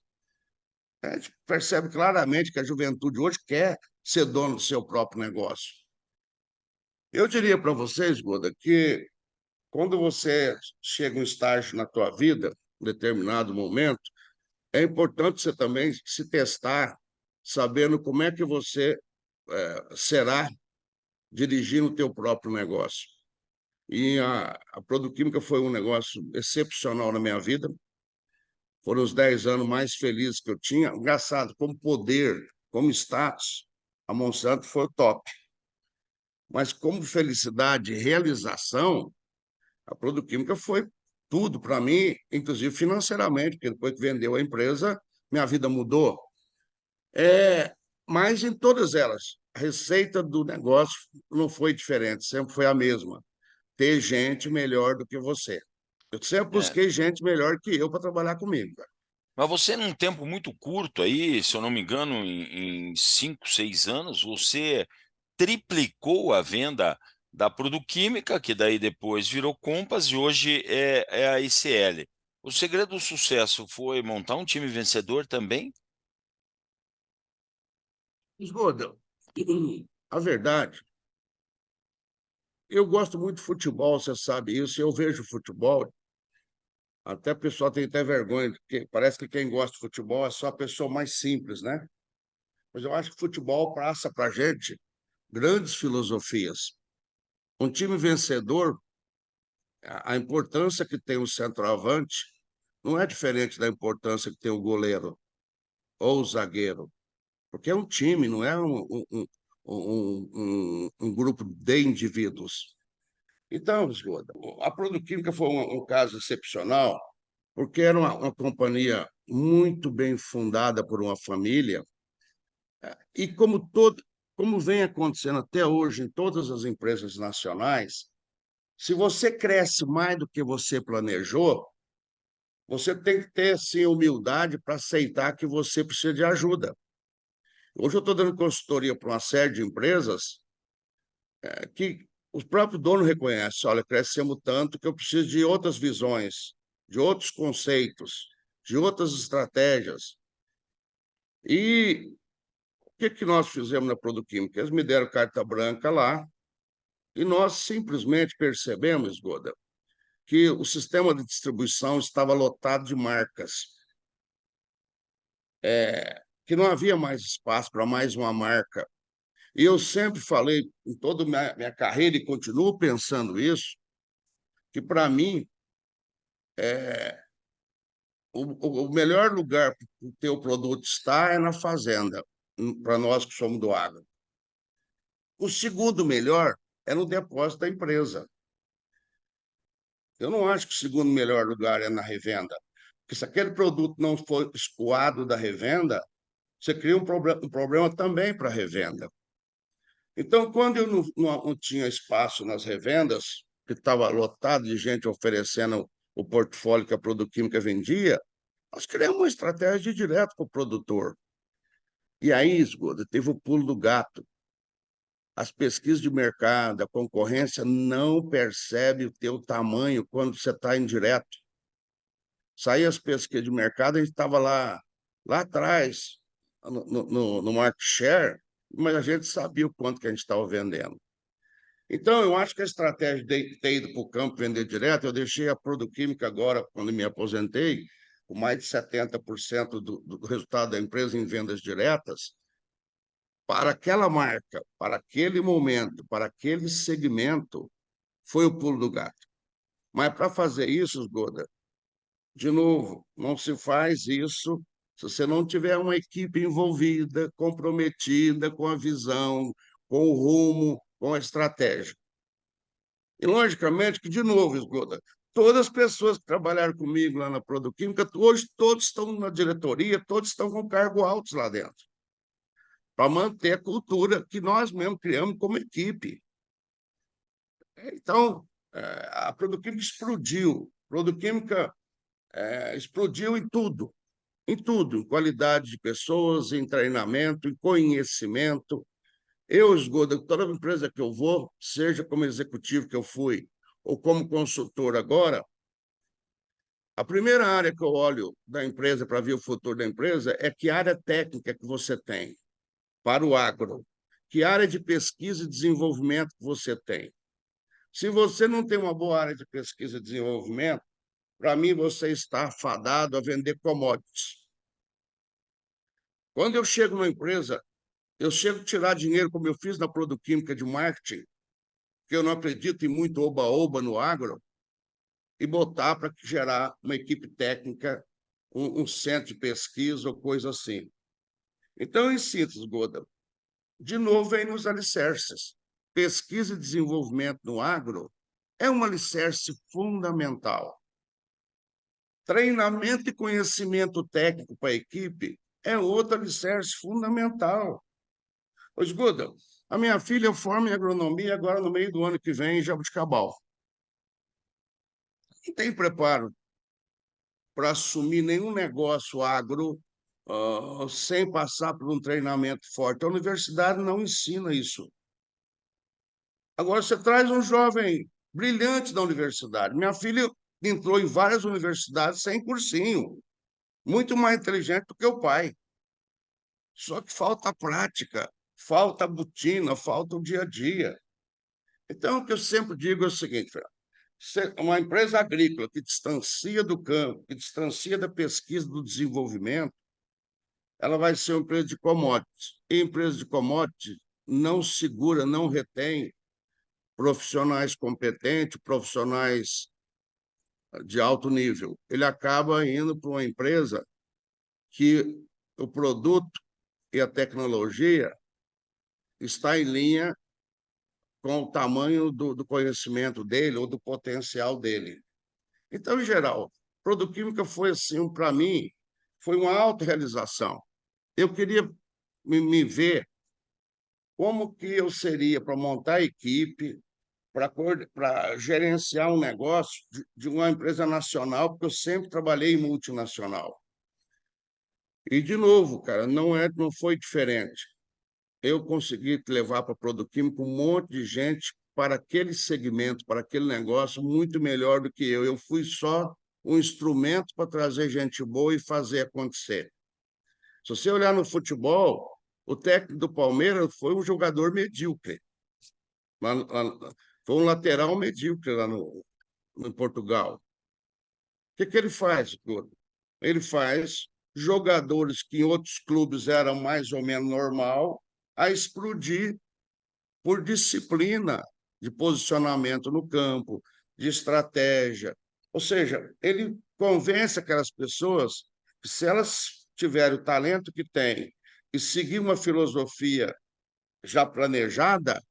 A gente percebe claramente que a juventude hoje quer ser dono do seu próprio negócio. Eu diria para vocês, Goda, que quando você chega a um estágio na tua vida, em determinado momento, é importante você também se testar, sabendo como é que você será dirigindo o teu próprio negócio. E a Produquímica foi um negócio excepcional na minha vida. Foram os 10 anos mais felizes que eu tinha. Engraçado, como poder, como status, a Monsanto foi o top. Mas como felicidade e realização, a Produquímica foi tudo para mim, inclusive financeiramente, porque depois que vendeu a empresa, minha vida mudou. Mas em todas elas, a receita do negócio não foi diferente, sempre foi a mesma. Ter gente melhor do que você. Eu sempre É. busquei gente melhor que eu para trabalhar comigo, cara. Mas você, num tempo muito curto aí, se eu não me engano, em 5, 6 anos, você triplicou a venda da Produquímica, que daí depois virou Compass e hoje é a ICL. O segredo do sucesso foi montar um time vencedor também? Esgoda, a verdade, eu gosto muito de futebol, você sabe isso, eu vejo futebol, até o pessoal tem até vergonha, porque parece que quem gosta de futebol é só a pessoa mais simples, né? Mas eu acho que futebol passa para a gente grandes filosofias. Um time vencedor, a importância que tem o centroavante não é diferente da importância que tem o goleiro ou o zagueiro, porque é um time, não é um grupo de indivíduos. Então, Esgoda, a Produquímica foi um caso excepcional, porque era uma companhia muito bem fundada por uma família, e como vem acontecendo até hoje em todas as empresas nacionais, se você cresce mais do que você planejou, você tem que ter, sim, humildade para aceitar que você precisa de ajuda. Hoje eu estou dando consultoria para uma série de empresas que os próprios donos reconhecem, olha, crescemos tanto que eu preciso de outras visões, de outros conceitos, de outras estratégias. E o que nós fizemos na Produquímica? Eles me deram carta branca lá e nós simplesmente percebemos, Goda, que o sistema de distribuição estava lotado de marcas, que não havia mais espaço para mais uma marca. E eu sempre falei, em toda a minha carreira, e continuo pensando isso, que para mim o melhor lugar para o teu produto estar é na fazenda, para nós que somos do agro. O segundo melhor é no depósito da empresa. Eu não acho que o segundo melhor lugar é na revenda, porque se aquele produto não for escoado da revenda, você cria um problema também para a revenda. Então, quando eu não tinha espaço nas revendas, que estava lotado de gente oferecendo o portfólio que a Produquímica vendia, nós criamos uma estratégia de ir direto para o produtor. E aí, Esgoda, teve o pulo do gato. As pesquisas de mercado, a concorrência não percebe o teu tamanho quando você está em direto. Saía as pesquisas de mercado, a gente estava lá atrás, no market share, mas a gente sabia o quanto que a gente estava vendendo. Então, eu acho que a estratégia de ter ido para o campo vender direto, eu deixei a Produquímica agora, quando me aposentei, com mais de 70% do resultado da empresa em vendas diretas, para aquela marca, para aquele momento, para aquele segmento, foi o pulo do gato. Mas para fazer isso, Goda, de novo, não se faz isso se você não tiver uma equipe envolvida, comprometida com a visão, com o rumo, com a estratégia. E, logicamente, que, de novo, Esgoda, todas as pessoas que trabalharam comigo lá na Produquímica, hoje todos estão na diretoria, todos estão com cargo altos lá dentro, para manter a cultura que nós mesmos criamos como equipe. Então, a Produquímica explodiu. A Produquímica explodiu em tudo, em qualidade de pessoas, em treinamento, em conhecimento. Eu, Esgoda, toda empresa que eu vou, seja como executivo que eu fui, ou como consultor agora, a primeira área que eu olho da empresa para ver o futuro da empresa é que área técnica que você tem para o agro, que área de pesquisa e desenvolvimento que você tem. Se você não tem uma boa área de pesquisa e desenvolvimento, para mim você está afadado a vender commodities. Quando eu chego numa empresa, eu chego a tirar dinheiro, como eu fiz na Produquímica de marketing, que eu não acredito em muito oba-oba no agro, e botar para gerar uma equipe técnica, um centro de pesquisa ou coisa assim. Então, em síntese, Goda, de novo vem nos alicerces. Pesquisa e desenvolvimento no agro é um alicerce fundamental. Treinamento e conhecimento técnico para a equipe é outro alicerce fundamental. Pois, Guda, a minha filha forma em agronomia agora no meio do ano que vem em Jabuticabal. Não tem preparo para assumir nenhum negócio agro sem passar por um treinamento forte. A universidade não ensina isso. Agora, você traz um jovem brilhante da universidade. Minha filha entrou em várias universidades sem cursinho, muito mais inteligente do que o pai. Só que falta prática, falta botina, falta o dia a dia. Então, o que eu sempre digo é o seguinte, uma empresa agrícola que distancia do campo, que distancia da pesquisa, do desenvolvimento, ela vai ser uma empresa de commodities. E empresa de commodities não segura, não retém profissionais competentes, profissionais de alto nível. Ele acaba indo para uma empresa que o produto e a tecnologia está em linha com o tamanho do conhecimento dele ou do potencial dele. Então, em geral, Produquímica foi assim, para mim, foi uma autorrealização. Eu queria me ver como que eu seria para montar a equipe, para gerenciar um negócio de uma empresa nacional, porque eu sempre trabalhei em multinacional. E, de novo, cara, não foi diferente. Eu consegui levar para a Produquímica um monte de gente para aquele segmento, para aquele negócio, muito melhor do que eu. Eu fui só um instrumento para trazer gente boa e fazer acontecer. Se você olhar no futebol, o técnico do Palmeiras foi um jogador medíocre. Foi um lateral medíocre lá no Portugal. O que ele faz, Gordo? Ele faz jogadores que em outros clubes eram mais ou menos normal a explodir por disciplina de posicionamento no campo, de estratégia. Ou seja, ele convence aquelas pessoas que, se elas tiverem o talento que têm e seguir uma filosofia já planejada,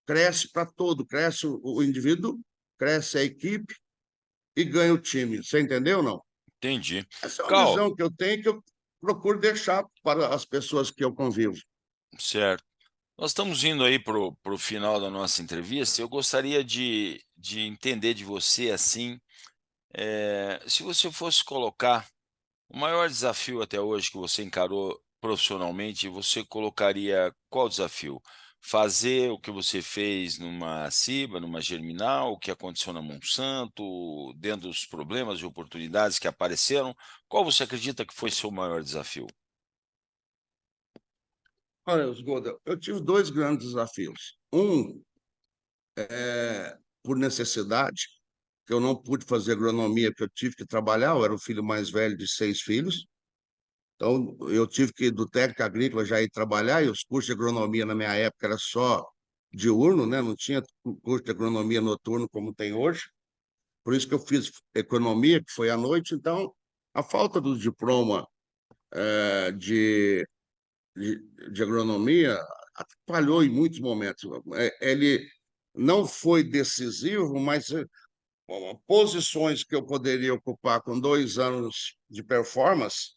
cresce para todo, cresce o indivíduo, cresce a equipe e ganha o time. Você entendeu ou não? Entendi. Essa é uma Cal, visão que eu tenho que eu procuro deixar para as pessoas que eu convivo. certo. Nós estamos indo aí para o final da nossa entrevista. Eu gostaria de entender de você, assim, se você fosse colocar o maior desafio até hoje que você encarou profissionalmente, você colocaria qual desafio? Fazer o que você fez numa Ciba, numa Germinal, o que aconteceu na Monsanto, dentro dos problemas e oportunidades que apareceram, qual você acredita que foi seu maior desafio? Olha, Osgoda, eu tive dois grandes desafios. Um por necessidade, que eu não pude fazer agronomia porque eu tive que trabalhar, eu era o filho mais velho de 6 filhos, então eu tive que ir do técnico agrícola já ir trabalhar, e os cursos de agronomia na minha época era só diurno, né? Não tinha curso de agronomia noturno como tem hoje, por isso que eu fiz economia, que foi à noite, então a falta do diploma eh, de, de agronomia atrapalhou em muitos momentos. Ele não foi decisivo, mas posições que eu poderia ocupar com 2 anos de performance,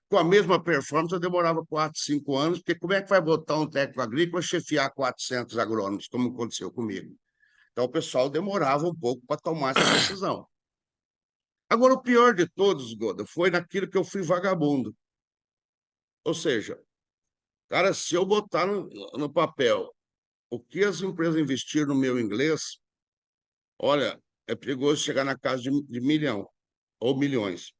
com a mesma performance eu demorava 4, 5 anos, porque como é que vai botar um técnico agrícola chefiar 400 agrônomos, como aconteceu comigo? Então o pessoal demorava um pouco para tomar essa decisão. Agora, o pior de todos, Goda, foi naquilo que eu fui vagabundo. Ou seja, cara, se eu botar no papel o que as empresas investiram no meu inglês, olha, é perigoso chegar na casa de milhão ou milhões.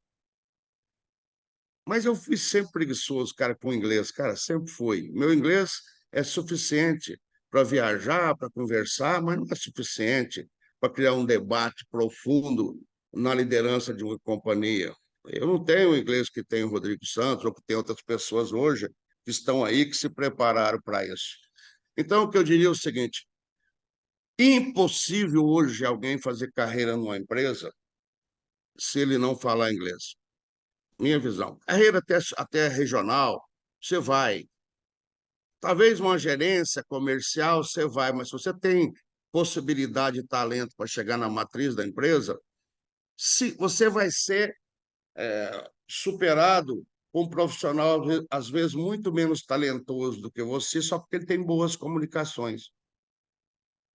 Mas eu fui sempre preguiçoso, cara, com o inglês, cara, sempre foi. Meu inglês é suficiente para viajar, para conversar, mas não é suficiente para criar um debate profundo na liderança de uma companhia. Eu não tenho o inglês que tem o Rodrigo Santos ou que tem outras pessoas hoje que estão aí que se prepararam para isso. Então, o que eu diria é o seguinte: impossível hoje alguém fazer carreira numa empresa se ele não falar inglês. Minha visão. Carreira até regional, você vai. Talvez uma gerência comercial, você vai, mas se você tem possibilidade e talento para chegar na matriz da empresa, se você vai ser superado por um profissional, às vezes, muito menos talentoso do que você, só porque ele tem boas comunicações.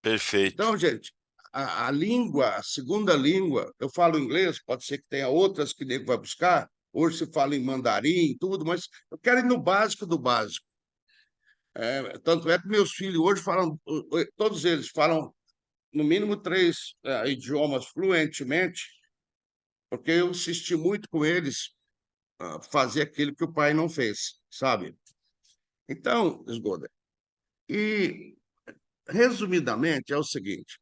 Perfeito. Então, gente, a língua, a segunda língua, eu falo inglês, pode ser que tenha outras que o nego vai buscar. Hoje se fala em mandarim, tudo, mas eu quero ir no básico do básico. Tanto é que meus filhos hoje falam, todos eles falam no mínimo 3 idiomas fluentemente, porque eu insisti muito com eles a fazer aquilo que o pai não fez, sabe? Então, Esgoda, e resumidamente é o seguinte: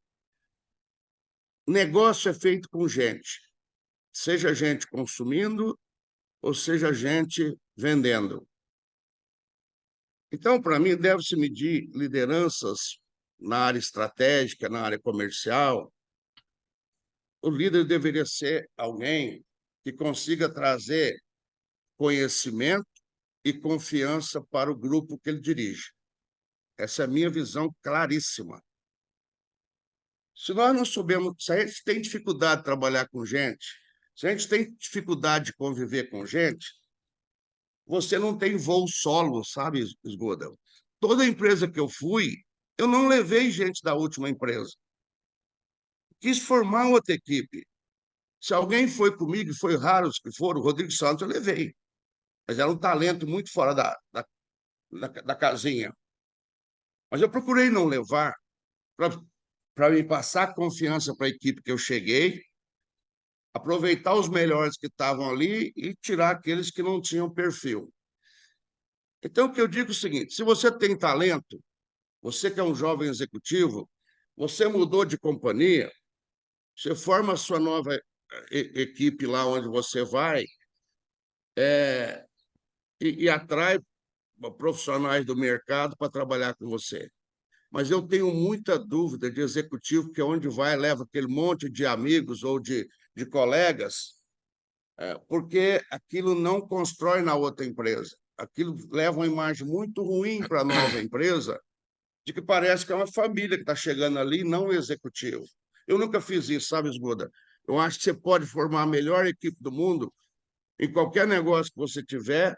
negócio é feito com gente, seja gente consumindo ou seja gente vendendo. Então, para mim, deve-se medir lideranças na área estratégica, na área comercial. O líder deveria ser alguém que consiga trazer conhecimento e confiança para o grupo que ele dirige. Essa é a minha visão claríssima. Se nós não soubermos, se a gente tem dificuldade de trabalhar com gente, se a gente tem dificuldade de conviver com gente, você não tem voo solo, sabe, Esgoda? Toda empresa que eu fui, eu não levei gente da última empresa. Quis formar outra equipe. Se alguém foi comigo, e foi raro os que foram, o Rodrigo Santos eu levei. Mas era um talento muito fora da casinha. Mas eu procurei não levar para me passar confiança para a equipe que eu cheguei, aproveitar os melhores que estavam ali e tirar aqueles que não tinham perfil. Então, o que eu digo é o seguinte: se você tem talento, você que é um jovem executivo, você mudou de companhia, você forma a sua nova equipe lá onde você vai e atrai profissionais do mercado para trabalhar com você. Mas eu tenho muita dúvida de executivo que onde vai leva aquele monte de amigos ou de colegas, porque aquilo não constrói na outra empresa. Aquilo leva uma imagem muito ruim para a nova empresa, de que parece que é uma família que está chegando ali, não um executivo. Eu nunca fiz isso, sabe, Esgoda? Eu acho que você pode formar a melhor equipe do mundo em qualquer negócio que você tiver,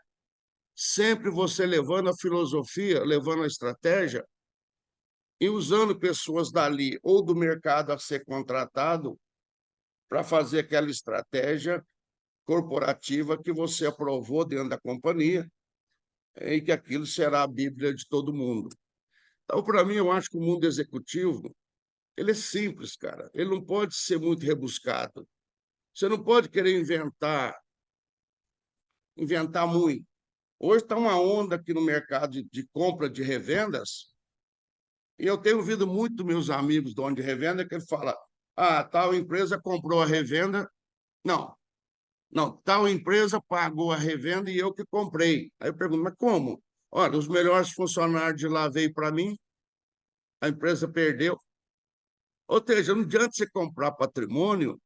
sempre você levando a filosofia, levando a estratégia e usando pessoas dali ou do mercado a ser contratado para fazer aquela estratégia corporativa que você aprovou dentro da companhia e que aquilo será a Bíblia de todo mundo. Então, para mim, eu acho que o mundo executivo ele é simples, cara. Ele não pode ser muito rebuscado. Você não pode querer inventar muito. Hoje está uma onda aqui no mercado de compra de revendas E eu tenho ouvido muito meus amigos donos de revenda que ele fala: ah, tal empresa comprou a revenda. Não, não, tal empresa pagou a revenda e eu que comprei. Aí eu pergunto, mas como? Olha, os melhores funcionários de lá veio para mim, a empresa perdeu. Ou seja, não adianta você comprar patrimônio,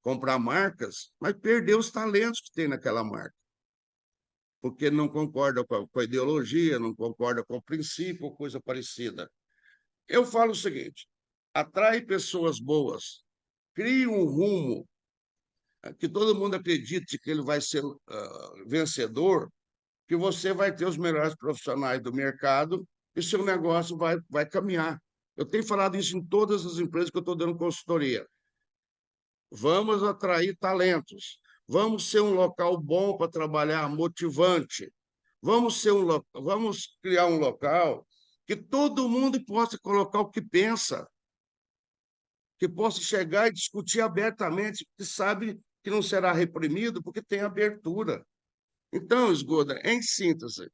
comprar marcas, mas perder os talentos que tem naquela marca, porque não concorda com a ideologia, não concorda com o princípio ou coisa parecida. Eu falo o seguinte: atrai pessoas boas, crie um rumo que todo mundo acredite que ele vai ser vencedor, que você vai ter os melhores profissionais do mercado e seu negócio vai caminhar. Eu tenho falado isso em todas as empresas que eu estou dando consultoria. Vamos atrair talentos. Vamos ser um local bom para trabalhar, motivante. Vamos criar um local que todo mundo possa colocar o que pensa, que possa chegar e discutir abertamente, que sabe que não será reprimido porque tem abertura. Então, Esgoda, em síntese,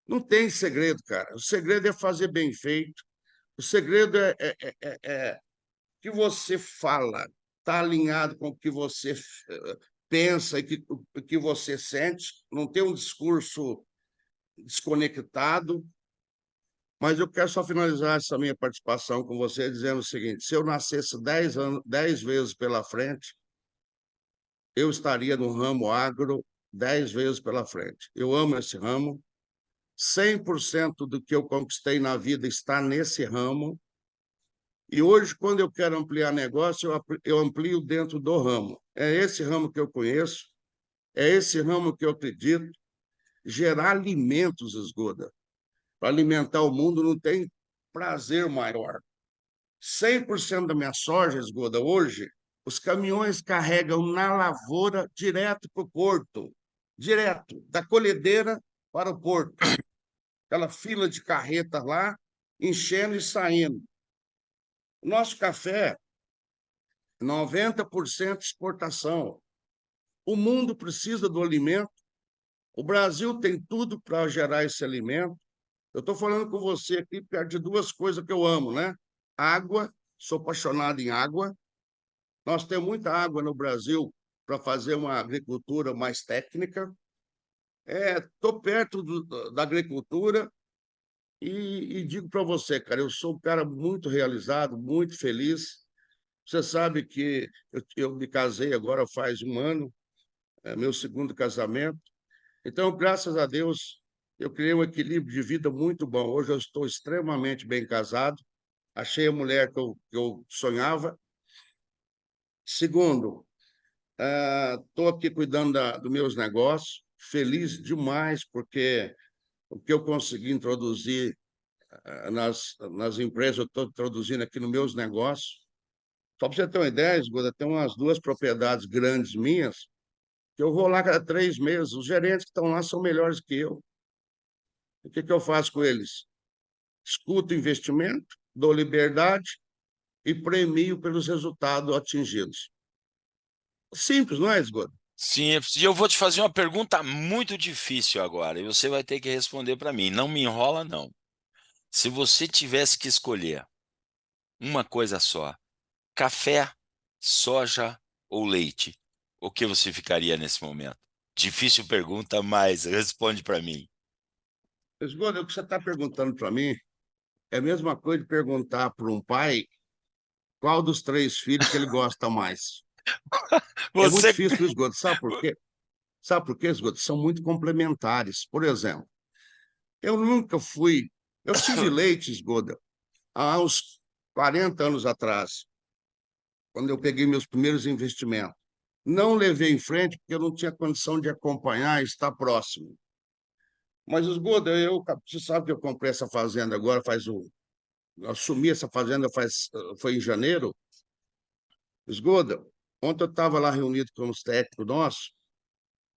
não tem segredo, cara. O segredo é fazer bem feito. O segredo é que você fala, está alinhado com o que você pensa e o que você sente, não tem um discurso desconectado. Mas eu quero só finalizar essa minha participação com você dizendo o seguinte: se eu nascesse 10 vezes pela frente, eu estaria no ramo agro 10 vezes pela frente. Eu amo esse ramo, 100% do que eu conquistei na vida está nesse ramo, e hoje, quando eu quero ampliar negócio, eu amplio dentro do ramo. É esse ramo que eu conheço, é esse ramo que eu acredito. Gerar alimentos, Esgoda, para alimentar o mundo não tem prazer maior. 100% da minha soja, Esgoda, hoje, os caminhões carregam na lavoura direto para o porto, direto, da colhedeira para o porto. Aquela fila de carretas lá, enchendo e saindo. O nosso café, 90% exportação. O mundo precisa do alimento. O Brasil tem tudo para gerar esse alimento. Eu estou falando com você aqui perto de duas coisas que eu amo, né? Água, sou apaixonado em água. Nós temos muita água no Brasil para fazer uma agricultura mais técnica. Estou perto da agricultura e digo para você, cara, eu sou um cara muito realizado, muito feliz. Você sabe que eu me casei agora faz um ano, é meu segundo casamento. Então, graças a Deus, eu criei um equilíbrio de vida muito bom. Hoje eu estou extremamente bem casado. Achei a mulher que eu sonhava. Segundo, estou aqui cuidando dos meus negócios, feliz demais, porque o que eu consegui introduzir nas empresas, eu estou introduzindo aqui nos meus negócios. Só para você ter uma ideia, Esgoda, tem umas 2 propriedades grandes minhas, que eu vou lá cada 3 meses. Os gerentes que estão lá são melhores que eu. O que eu faço com eles? Escuto o investimento, dou liberdade e premio pelos resultados atingidos. Simples, não é, Esgoda? Sim, e eu vou te fazer uma pergunta muito difícil agora, e você vai ter que responder para mim. Não me enrola, não. Se você tivesse que escolher uma coisa só, café, soja ou leite, o que você ficaria nesse momento? Difícil pergunta, mas responde para mim. Esgoda, o que você está perguntando para mim é a mesma coisa de perguntar para um pai qual dos 3 filhos que ele gosta mais. É muito Você. difícil, Esgoda. Sabe por quê? Sabe por quê, Esgoda? São muito complementares. Por exemplo, eu nunca fui. Eu tive leite, Esgoda, há uns 40 anos atrás, quando eu peguei meus primeiros investimentos. Não levei em frente porque eu não tinha condição de acompanhar e estar próximo. Mas, Esgoda, você sabe que eu comprei essa fazenda agora, eu assumi essa fazenda foi em janeiro. Esgoda, ontem eu estava lá reunido com os técnicos nossos,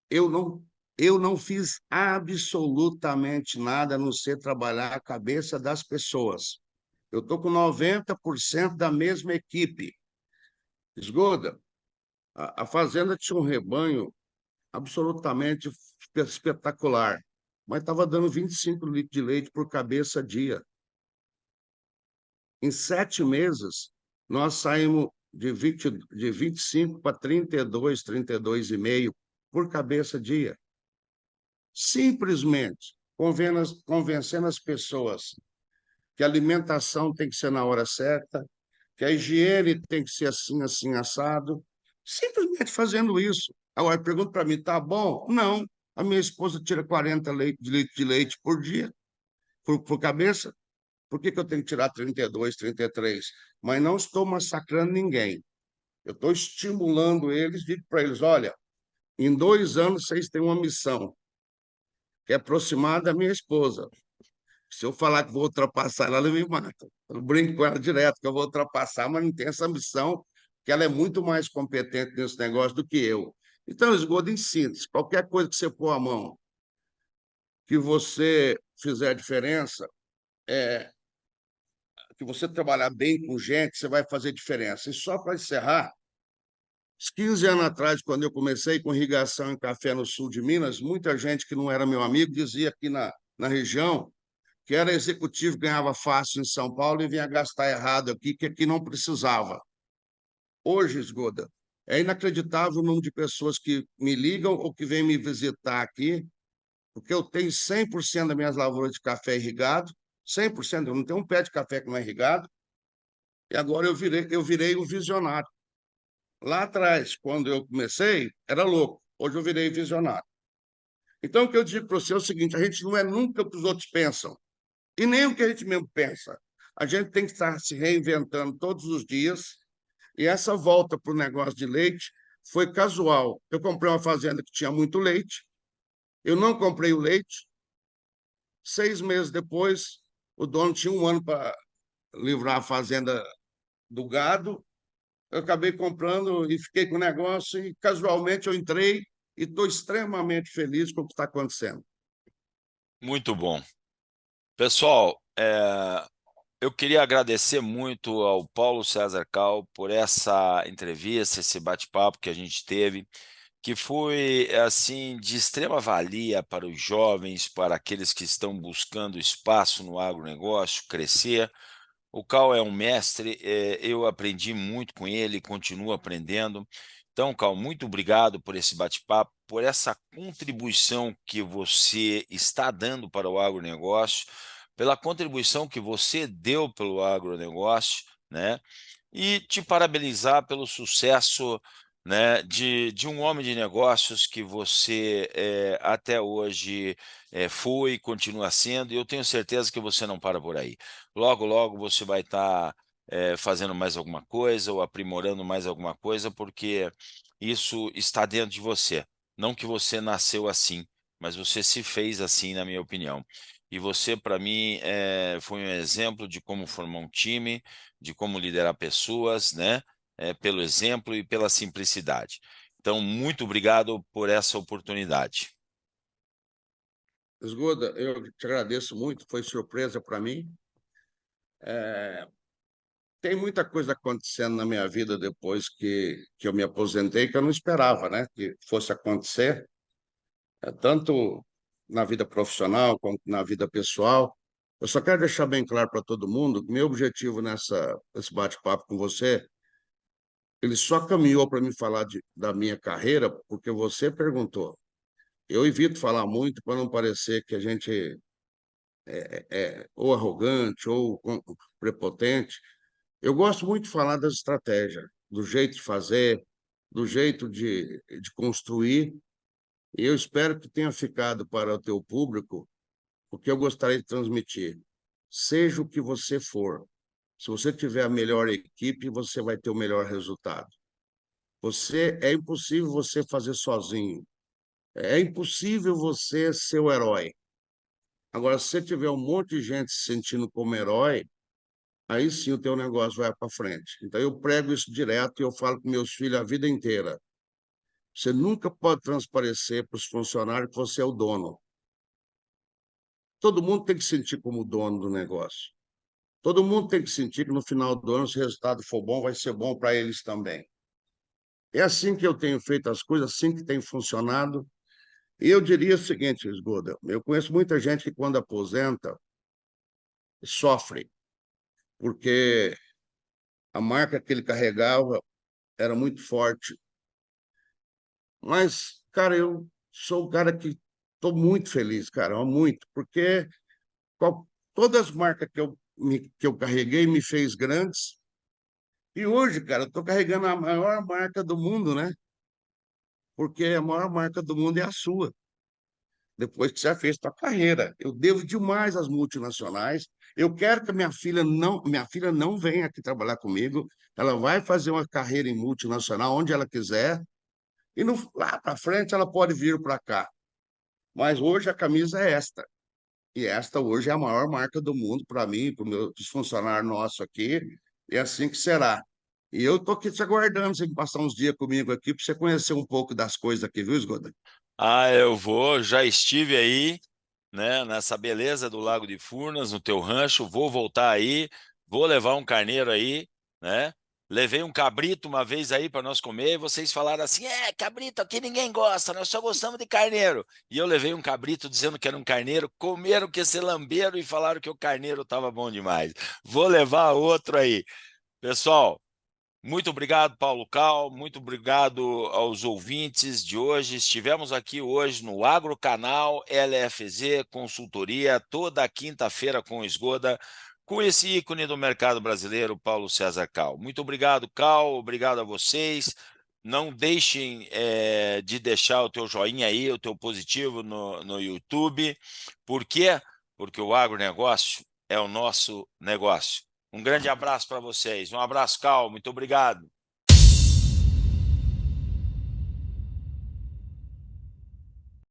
eu não, eu não fiz absolutamente nada a não ser trabalhar a cabeça das pessoas. Eu estou com 90% da mesma equipe. Esgoda, a fazenda tinha um rebanho absolutamente espetacular, mas estava dando 25 litros de leite por cabeça dia. Em 7 meses, nós saímos de 25 para 32, 32,5 por cabeça dia. Simplesmente convencendo as pessoas que a alimentação tem que ser na hora certa, que a higiene tem que ser assim, assim, assado. Simplesmente fazendo isso. Agora, pergunta para mim, tá bom? Não. A minha esposa tira 40 litros de leite por dia, por cabeça. Por que eu tenho que tirar 32, 33? Mas não estou massacrando ninguém. Eu estou estimulando eles, digo para eles, olha, em 2 anos vocês têm uma missão, que é aproximar da minha esposa. Se eu falar que vou ultrapassar ela, ela me mata. Eu brinco com ela direto que eu vou ultrapassar, mas não tem essa missão, que ela é muito mais competente nesse negócio do que eu. Então, esgoto em síntese, qualquer coisa que você pôr a mão, que você fizer a diferença, que você trabalhar bem com gente, você vai fazer diferença. E só para encerrar, uns 15 anos atrás, quando eu comecei com irrigação em café no sul de Minas, muita gente que não era meu amigo dizia aqui na região que era executivo, ganhava fácil em São Paulo e vinha gastar errado aqui, que aqui não precisava. Hoje, Esgoda, é inacreditável o número de pessoas que me ligam ou que vêm me visitar aqui, porque eu tenho 100% das minhas lavouras de café irrigado, 100%, eu não tenho um pé de café que não é irrigado, e agora eu virei um visionário. Lá atrás, quando eu comecei, era louco, hoje eu virei visionário. Então, o que eu digo para você é o seguinte, a gente não é nunca o que os outros pensam, e nem o que a gente mesmo pensa. A gente tem que estar se reinventando todos os dias. E essa volta para o negócio de leite foi casual. Eu comprei uma fazenda que tinha muito leite. Eu não comprei o leite. 6 meses depois, o dono tinha 1 ano para livrar a fazenda do gado. Eu acabei comprando e fiquei com o negócio. E casualmente eu entrei e estou extremamente feliz com o que está acontecendo. Muito bom. Pessoal, eu queria agradecer muito ao Paulo César Cal por essa entrevista, esse bate-papo que a gente teve, que foi assim de extrema valia para os jovens, para aqueles que estão buscando espaço no agronegócio, crescer. O Cal é um mestre, eu aprendi muito com ele, continuo aprendendo. Então, Cal, muito obrigado por esse bate-papo, por essa contribuição que você está dando para o agronegócio, pela contribuição que você deu pelo agronegócio, né? E te parabenizar pelo sucesso, né, de um homem de negócios que você até hoje foi e continua sendo, e eu tenho certeza que você não para por aí. Logo, logo você vai estar fazendo mais alguma coisa ou aprimorando mais alguma coisa, porque isso está dentro de você. Não que você nasceu assim, mas você se fez assim, na minha opinião. E você, para mim, foi um exemplo de como formar um time, de como liderar pessoas, né? Pelo exemplo e pela simplicidade. Então, muito obrigado por essa oportunidade. Esgoda, eu te agradeço muito, foi surpresa para mim. Tem muita coisa acontecendo na minha vida depois que eu me aposentei que eu não esperava, né, que fosse acontecer, tanto na vida profissional quanto na vida pessoal. Eu só quero deixar bem claro para todo mundo que meu objetivo nesse bate-papo com você, ele só caminhou para me falar da minha carreira porque você perguntou. Eu evito falar muito para não parecer que a gente é ou arrogante ou prepotente. Eu gosto muito de falar das estratégias, do jeito de fazer, do jeito de construir, e eu espero que tenha ficado para o teu público o que eu gostaria de transmitir. Seja o que você for, se você tiver a melhor equipe, você vai ter o melhor resultado. É impossível você fazer sozinho. É impossível você ser o herói. Agora, se você tiver um monte de gente se sentindo como herói, aí sim o teu negócio vai para frente. Então eu prego isso direto e eu falo com meus filhos a vida inteira. Você nunca pode transparecer para os funcionários que você é o dono. Todo mundo tem que sentir como dono do negócio. Todo mundo tem que sentir que no final do ano, se o resultado for bom, vai ser bom para eles também. É assim que eu tenho feito as coisas, assim que tem funcionado. E eu diria o seguinte, Esgoda, eu conheço muita gente que quando aposenta, sofre, porque a marca que ele carregava era muito forte. Mas, cara, eu sou o cara que estou muito feliz, cara, muito, porque todas as marcas que eu carreguei me fez grandes. E hoje, cara, eu estou carregando a maior marca do mundo, né? Porque a maior marca do mundo é a sua, depois que você já fez sua carreira. Eu devo demais às multinacionais. Eu quero que a minha filha não venha aqui trabalhar comigo. Ela vai fazer uma carreira em multinacional onde ela quiser. E lá para frente ela pode vir para cá. Mas hoje a camisa é esta. E esta hoje é a maior marca do mundo para mim, para os meus funcionários nossos aqui. E é assim que será. E eu estou aqui te aguardando você passar uns dias comigo aqui para você conhecer um pouco das coisas aqui, viu, Esgoda? Ah, eu vou, já estive aí, né, nessa beleza do Lago de Furnas, no teu rancho, vou voltar aí, vou levar um carneiro aí, né? Levei um cabrito uma vez aí para nós comer e vocês falaram assim: cabrito aqui ninguém gosta, nós só gostamos de carneiro. E eu levei um cabrito dizendo que era um carneiro, comeram que esse lambeiro e falaram que o carneiro estava bom demais. Vou levar outro aí. Pessoal, muito obrigado, Paulo Cal, muito obrigado aos ouvintes de hoje. Estivemos aqui hoje no Agrocanal LFZ Consultoria, toda quinta-feira com o Esgoda, com esse ícone do mercado brasileiro, Paulo César Cal. Muito obrigado, Cal, obrigado a vocês. Não deixem de deixar o teu joinha aí, o teu positivo no YouTube. Por quê? Porque o agronegócio é o nosso negócio. Um grande abraço para vocês. Um abraço, Cal. Muito obrigado.